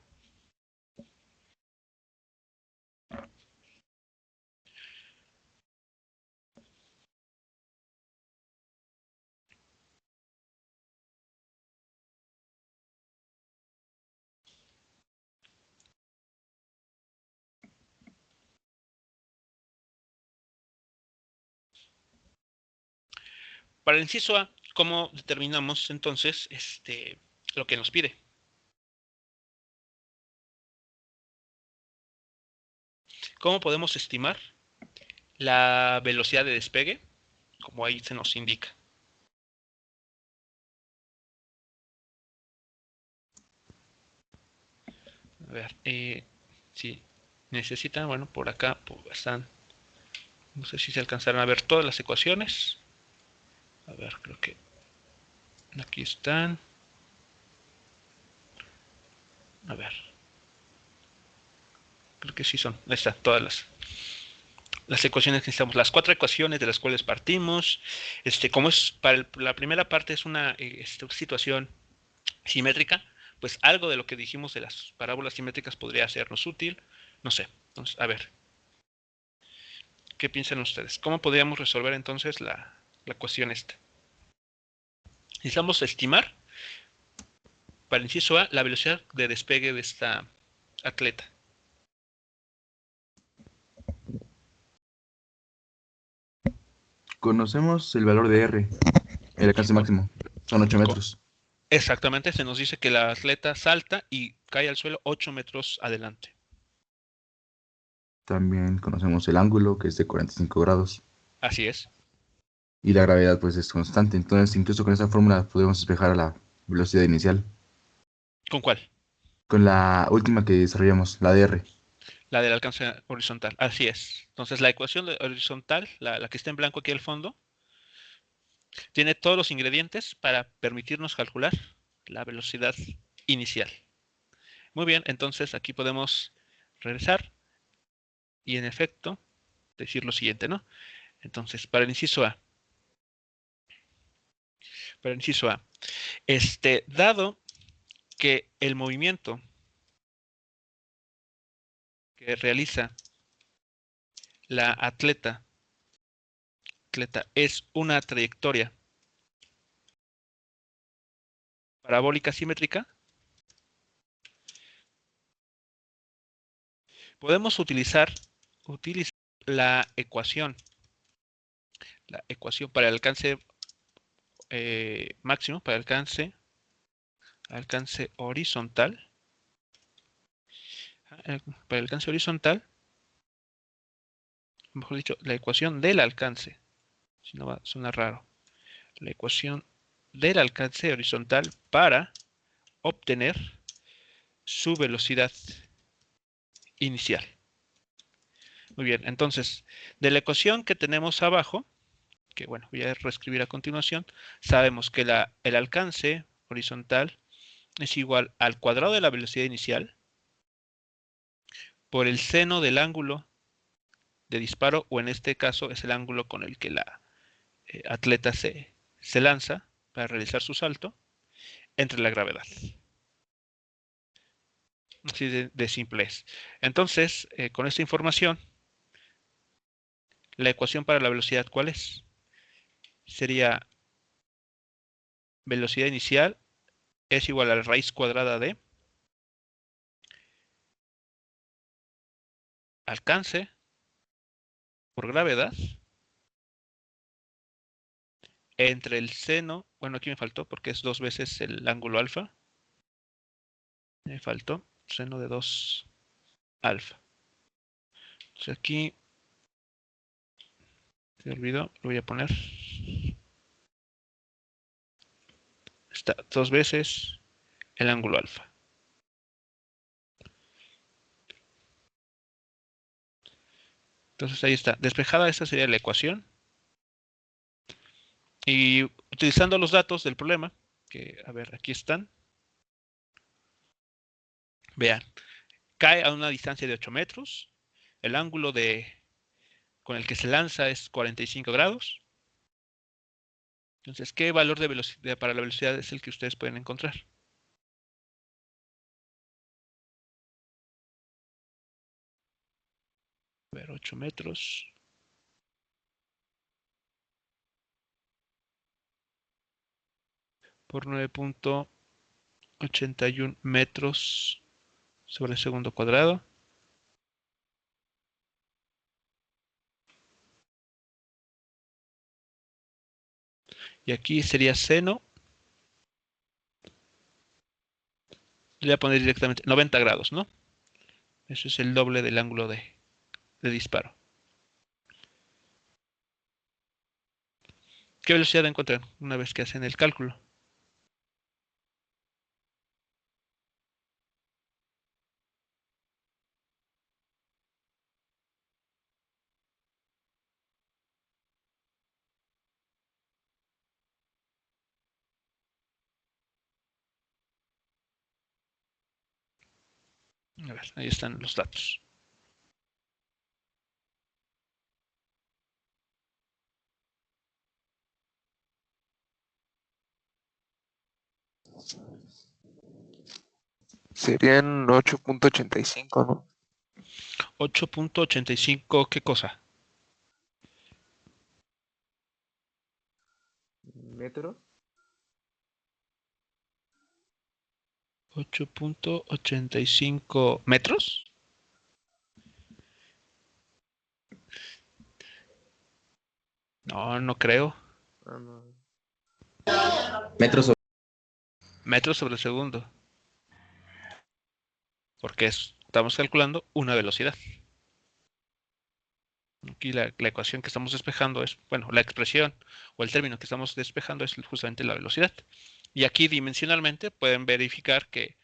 Para el inciso A, ¿cómo determinamos entonces lo que nos pide? ¿Cómo podemos estimar la velocidad de despegue? Como ahí se nos indica. A ver, si necesitan, bueno, por acá están, no sé si se alcanzaron a ver todas las ecuaciones. A ver, creo que aquí están. A ver, creo que sí son, ahí están todas las ecuaciones que necesitamos, las 4 ecuaciones de las cuales partimos. Como es para la primera parte es una situación simétrica, pues algo de lo que dijimos de las parábolas simétricas podría sernos útil. No sé. Entonces, a ver, ¿qué piensan ustedes? ¿Cómo podríamos resolver entonces la ecuación esta? Necesitamos estimar, para el inciso A, la velocidad de despegue de esta atleta. Conocemos el valor de R, el alcance máximo. Son 8 metros. Exactamente, se nos dice que la atleta salta y cae al suelo 8 metros adelante. También conocemos el ángulo, que es de 45 grados. Así es. Y la gravedad, pues, es constante. Entonces, incluso con esta fórmula podemos despejar a la velocidad inicial. ¿Con cuál? Con la última que desarrollamos, la de R. La del alcance horizontal. Así es. Entonces, la ecuación horizontal, la que está en blanco aquí al fondo, tiene todos los ingredientes para permitirnos calcular la velocidad inicial. Muy bien, entonces aquí podemos regresar y en efecto decir lo siguiente, ¿no? Entonces, para el inciso A, dado que el movimiento que realiza la atleta es una trayectoria parabólica simétrica, podemos utilizar la ecuación para el alcance máximo, para el alcance horizontal, para el alcance horizontal, mejor dicho, la ecuación del alcance, si no va a sonar raro, la ecuación del alcance horizontal para obtener su velocidad inicial. Muy bien, entonces, de la ecuación que tenemos abajo, que bueno, voy a reescribir a continuación, sabemos que el alcance horizontal es igual al cuadrado de la velocidad inicial por el seno del ángulo de disparo, o en este caso es el ángulo con el que la atleta se lanza para realizar su salto, entre la gravedad. Así de simple es. Entonces, con esta información, la ecuación para la velocidad, ¿cuál es? Sería velocidad inicial es igual a la raíz cuadrada de alcance por gravedad entre el seno, bueno, aquí me faltó porque es 2 veces el ángulo alfa. Me faltó seno de 2 alfa. Entonces aquí, se olvidó, lo voy a poner. Está 2 veces el ángulo alfa. Entonces ahí está. Despejada, esta sería la ecuación. Y utilizando los datos del problema, que a ver, aquí están. Vean, cae a una distancia de 8 metros. El ángulo con el que se lanza es 45 grados. Entonces, ¿qué valor de velocidad para la velocidad es el que ustedes pueden encontrar? A ver, 8 metros. Por 9.81 metros sobre el segundo cuadrado. Y aquí sería seno. Le voy a poner directamente 90 grados, ¿no? Eso es el doble del ángulo de disparo. ¿Qué velocidad encuentran una vez que hacen el cálculo? A ver, ahí están los datos. Serían 8.85, ¿no? 8.85, ¿qué cosa? ¿Metro? 8.85 metros. No, no creo. Ah, no. Metros. Metros sobre segundo. Porque estamos calculando una velocidad. Aquí la ecuación que estamos despejando es, bueno, la expresión o el término que estamos despejando es justamente la velocidad. Y aquí dimensionalmente pueden verificar que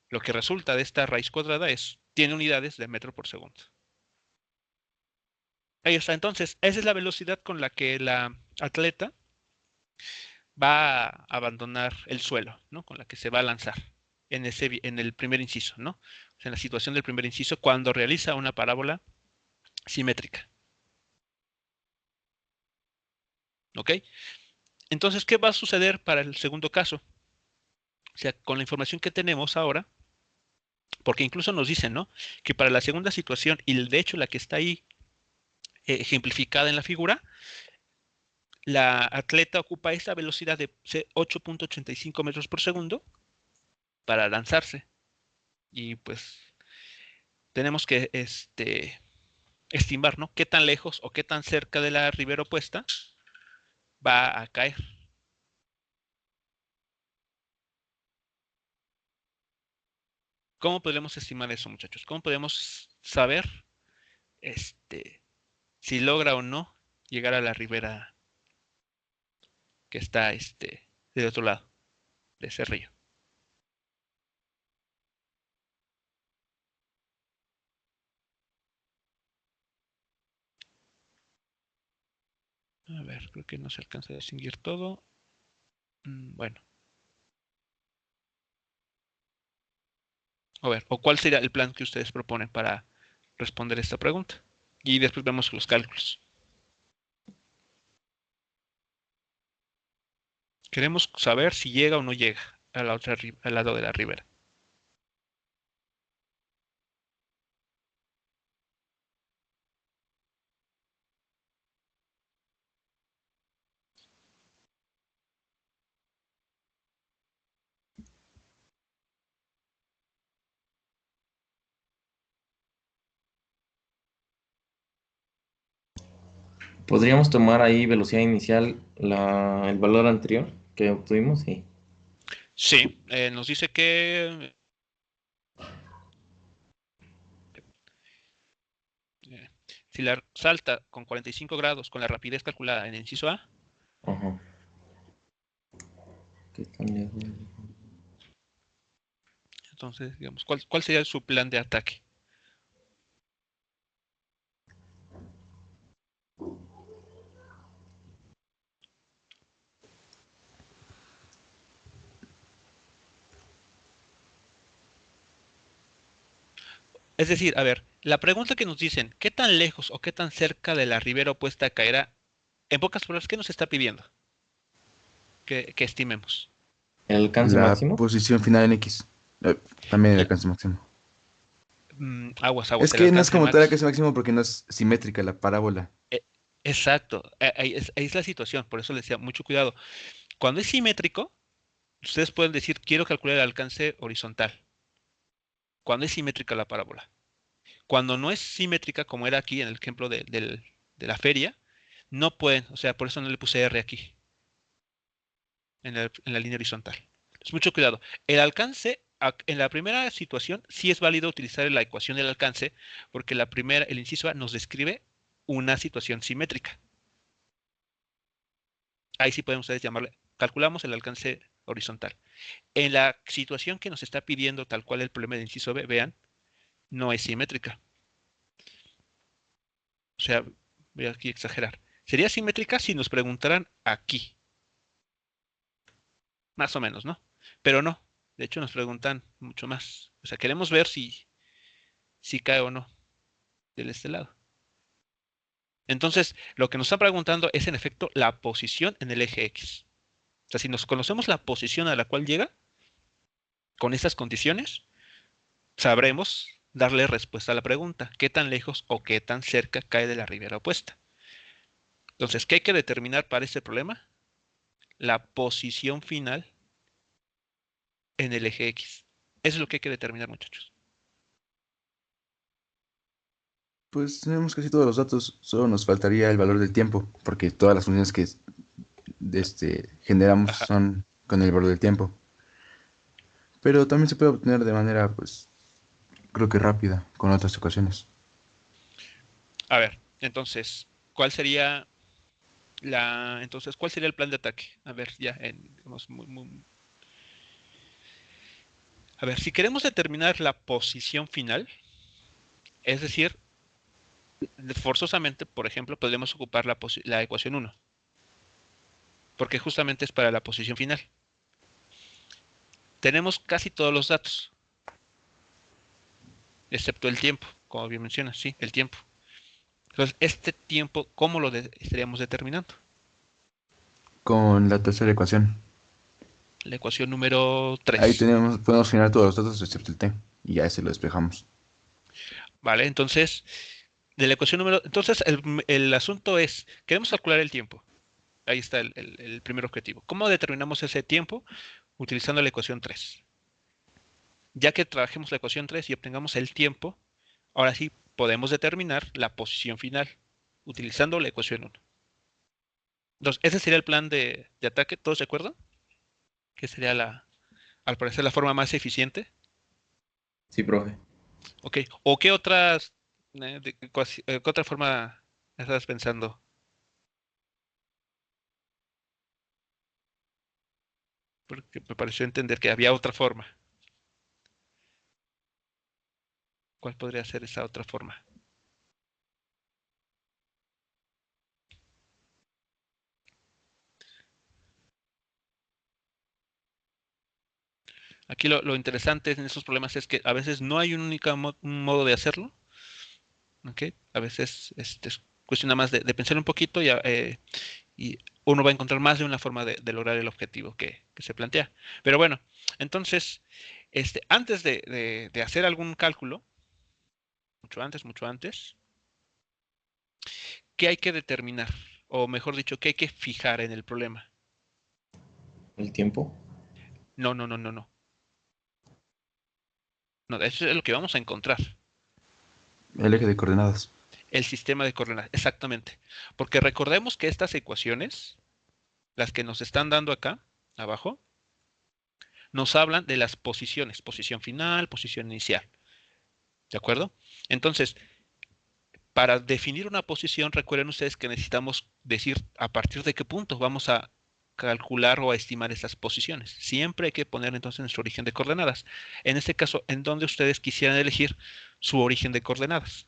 lo que resulta de esta raíz cuadrada tiene unidades de metro por segundo. Ahí está. Entonces, esa es la velocidad con la que la atleta va a abandonar el suelo, ¿no? Con la que se va a lanzar en el primer inciso, ¿no? O sea, en la situación del primer inciso, cuando realiza una parábola simétrica. ¿Ok? Entonces, ¿qué va a suceder para el segundo caso? O sea, con la información que tenemos ahora, porque incluso nos dicen, ¿no? Que para la segunda situación, y de hecho la que está ahí ejemplificada en la figura, la atleta ocupa esa velocidad de 8.85 metros por segundo para lanzarse. Y pues tenemos que estimar, ¿no? Qué tan lejos o qué tan cerca de la ribera opuesta va a caer. ¿Cómo podemos estimar eso, muchachos? ¿Cómo podemos saber si logra o no llegar a la ribera que está del otro lado de ese río. A ver, creo que no se alcanza a distinguir todo. Bueno. A ver, ¿o cuál sería el plan que ustedes proponen para responder esta pregunta? Y después vemos los cálculos. Queremos saber si llega o no llega a la otra, al lado de la ribera. ¿Podríamos tomar ahí velocidad inicial el valor anterior que obtuvimos? Sí. Sí, nos dice que si la salta con 45 grados con la rapidez calculada en el inciso A, Ajá. ¿Qué tan lejos? entonces, digamos, ¿cuál sería su plan de ataque? Es decir, a ver, la pregunta que nos dicen, ¿qué tan lejos o qué tan cerca de la ribera opuesta caerá? En pocas palabras, ¿qué nos está pidiendo? Que estimemos. ¿El alcance La máximo? posición final en X. También el La- alcance máximo. Aguas, Es el que no es alcance como tal máximo. alcance máximo porque no es simétrica la parábola. Exacto, ahí es la situación, por eso les decía, mucho cuidado. Cuando es simétrico, ustedes pueden decir, quiero calcular el alcance horizontal. Cuando es simétrica la parábola. Cuando no es simétrica, como era aquí en el ejemplo de la feria, no pueden, o sea, por eso no le puse R aquí, en la línea horizontal. Entonces, mucho cuidado. El alcance, en la primera situación, sí es válido utilizar la ecuación del alcance, porque el inciso A nos describe una situación simétrica. Ahí sí podemos ustedes llamarle, calculamos el alcance horizontal. En la situación que nos está pidiendo, tal cual el problema del inciso B, vean, no es simétrica. O sea, voy aquí a exagerar. Sería simétrica si nos preguntaran aquí, más o menos, ¿no? Pero no. De hecho, nos preguntan mucho más. O sea, queremos ver si cae o no de este lado. Entonces, lo que nos está preguntando es en efecto la posición en el eje X. O sea, si nos conocemos la posición a la cual llega, con estas condiciones, sabremos darle respuesta a la pregunta, ¿qué tan lejos o qué tan cerca cae de la ribera opuesta? Entonces, ¿qué hay que determinar para este problema? La posición final en el eje X. Eso es lo que hay que determinar, muchachos. Pues tenemos casi todos los datos, solo nos faltaría el valor del tiempo, porque todas las funciones que generamos Ajá. son con el valor del tiempo. Pero también se puede obtener de manera, pues, creo que rápida, con otras ecuaciones. A ver, entonces, ¿cuál sería el plan de ataque? A ver, ya, digamos, a ver, si queremos determinar la posición final, es decir, forzosamente, por ejemplo, podemos ocupar la ecuación 1, porque justamente es para la posición final. Tenemos casi todos los datos, excepto el tiempo, como bien mencionas, sí, el tiempo. Entonces, este tiempo, ¿cómo lo estaríamos determinando? Con la tercera ecuación. La ecuación número Ahí 3. podemos generar todos los datos excepto el t, y ya ese lo despejamos. ¿Vale? Entonces, de la ecuación número... Entonces, el asunto es, queremos calcular el tiempo. Ahí está el primer objetivo. ¿Cómo determinamos ese tiempo? Utilizando la ecuación 3. Ya que trabajemos la ecuación 3 y obtengamos el tiempo, ahora sí podemos determinar la posición final utilizando la ecuación 1. Entonces, ese sería el plan de ataque, ¿todos de acuerdo? Que sería al parecer la forma más eficiente. Sí, profe. Ok. ¿O qué otras, qué otra forma estás pensando? porque me pareció entender que había otra forma. ¿Cuál podría ser esa otra forma? Aquí lo interesante en esos problemas es que a veces no hay un único un modo de hacerlo. ¿Ok? A veces es cuestión nada más de pensar un poquito y uno va a encontrar más de una forma de lograr el objetivo que se plantea. Pero bueno, entonces, antes de hacer algún cálculo, mucho antes, ¿qué hay que determinar? O mejor dicho, ¿qué hay que fijar en el problema? ¿El tiempo? No, no, no, no, no. No, eso es lo que vamos a encontrar. El eje de coordenadas. El sistema de coordenadas, exactamente. Porque recordemos que estas ecuaciones, las que nos están dando acá, abajo, nos hablan de las posiciones, posición final, posición inicial. ¿De acuerdo? Entonces, para definir una posición, recuerden ustedes que necesitamos decir a partir de qué punto vamos a calcular o a estimar esas posiciones. Siempre hay que poner entonces nuestro origen de coordenadas. En este caso, en donde ustedes quisieran elegir su origen de coordenadas.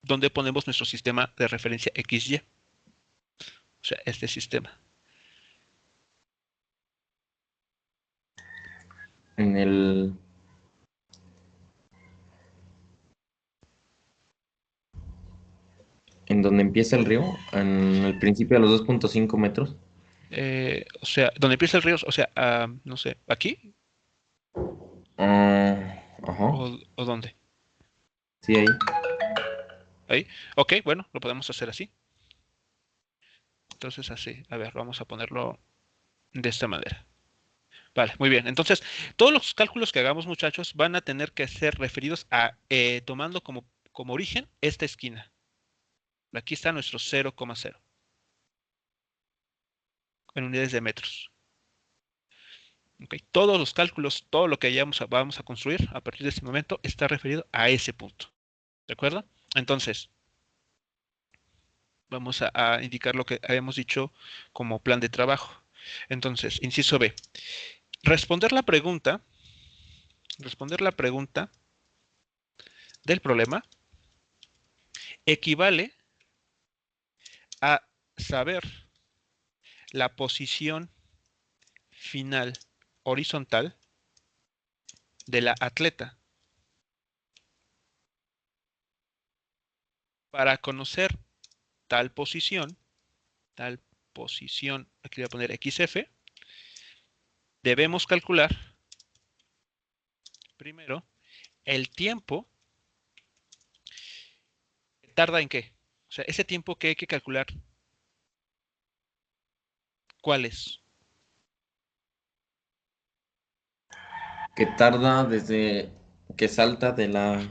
Donde ponemos nuestro sistema de referencia XY. O sea, este sistema. En el... En donde empieza el río, en el principio a los 2.5 metros. O sea, donde empieza el río, o sea, no sé, aquí Ajá, o dónde. sí, ahí. Ahí. Ok, bueno, lo podemos hacer así. Entonces así, a ver, vamos a ponerlo de esta manera. Vale, muy bien. Entonces, todos los cálculos que hagamos, muchachos, van a tener que ser referidos a tomando como origen esta esquina. Aquí está nuestro 0,0 en unidades de metros. Okay. Todos los cálculos, todo lo que vamos a construir a partir de este momento está referido a ese punto. ¿De acuerdo? Entonces, vamos a indicar lo que habíamos dicho como plan de trabajo. Entonces, inciso B. Responder la pregunta del problema equivale a saber la posición final horizontal de la atleta. Para conocer tal posición, aquí voy a poner XF, debemos calcular primero el tiempo. ¿Tarda en qué? O sea, ese tiempo que hay que calcular, ¿cuál es? Que tarda desde que salta de la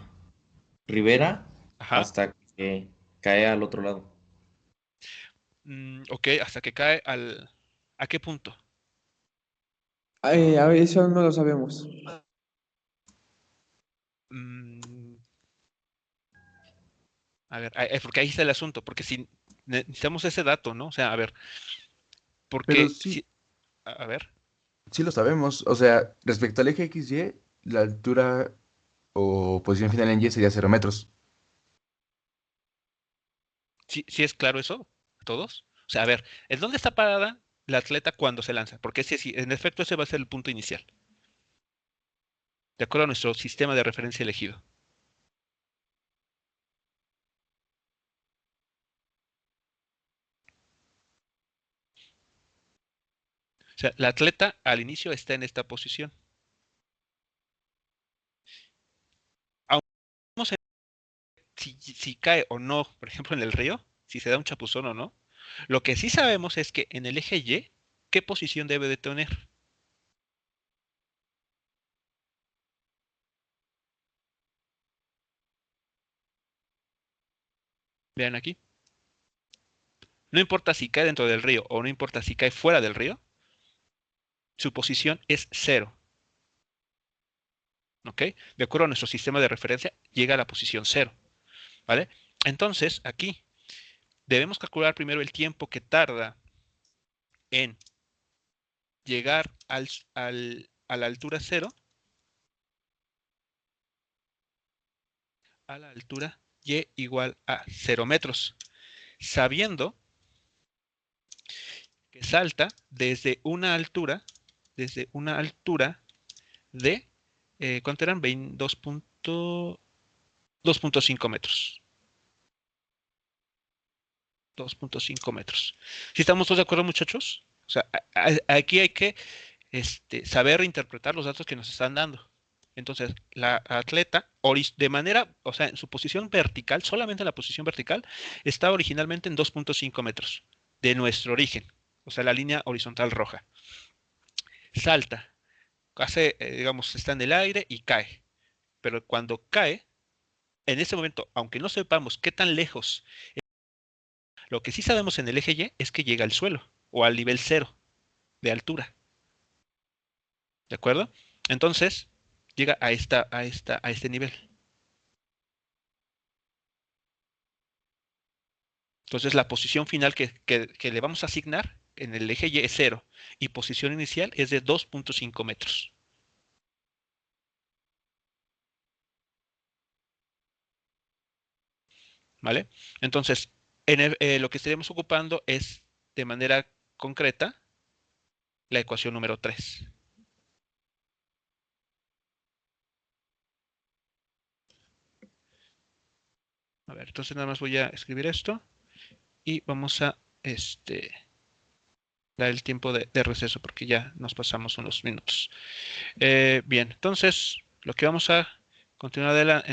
ribera Ajá. hasta que cae al otro lado. Ok, hasta que cae ¿a qué punto? A ver, eso no lo sabemos. Mm, a ver, porque ahí está el asunto, porque si necesitamos ese dato, ¿no? O sea, a ver, Pero porque sí, si, a ver, sí lo sabemos. O sea, respecto al eje XY, la altura o posición final en Y sería 0 metros. si es claro eso, a todos. O sea, a ver, ¿en dónde está parada la atleta cuando se lanza? Porque en efecto ese va a ser el punto inicial, de acuerdo a nuestro sistema de referencia elegido. O sea, la atleta al inicio está en esta posición. Vamos a ver si cae o no, por ejemplo, en el río, si se da un chapuzón o no. Lo que sí sabemos es que en el eje Y, ¿qué posición debe de tener? Vean aquí. No importa si cae dentro del río o no importa si cae fuera del río, su posición es 0. ¿Ok? De acuerdo a nuestro sistema de referencia, llega a la posición 0. ¿Vale? Entonces, aquí debemos calcular primero el tiempo que tarda en llegar a la altura 0, a la altura y igual a 0 metros, sabiendo que salta desde una altura de, ¿cuánto eran? 2.5 metros. 2.5 metros. ¿Sí estamos todos de acuerdo, muchachos? O sea, aquí hay que saber interpretar los datos que nos están dando. Entonces, la atleta, de manera, o sea, en su posición vertical, solamente en la posición vertical, está originalmente en 2.5 metros de nuestro origen. O sea, la línea horizontal roja. Salta, digamos, está en el aire y cae. Pero cuando cae, en ese momento, aunque no sepamos qué tan lejos, lo que sí sabemos en el eje Y es que llega al suelo o al nivel 0 de altura. ¿De acuerdo? Entonces, llega a este nivel. Entonces, la posición final que le vamos a asignar en el eje Y es 0 y posición inicial es de 2.5 metros. ¿Vale? Entonces, lo que estaremos ocupando es, de manera concreta, la ecuación número 3. A ver, entonces nada más voy a escribir esto y vamos a dar el tiempo de receso porque ya nos pasamos unos minutos. Bien, entonces lo que vamos a continuar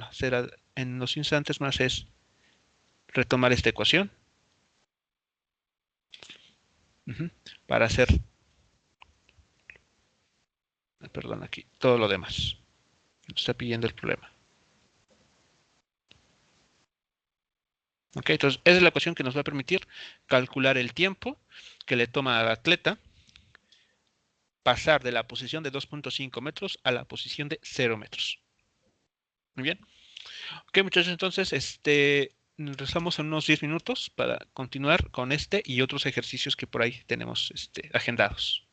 hacer en unos instantes más es retomar esta ecuación para hacer, perdón, aquí todo lo demás. Nos está pidiendo el problema. Ok, entonces esa es la ecuación que nos va a permitir calcular el tiempo que le toma al atleta pasar de la posición de 2.5 metros a la posición de 0 metros. Muy bien. Ok, muchachos, entonces regresamos en unos 10 minutos para continuar con este y otros ejercicios que por ahí tenemos agendados.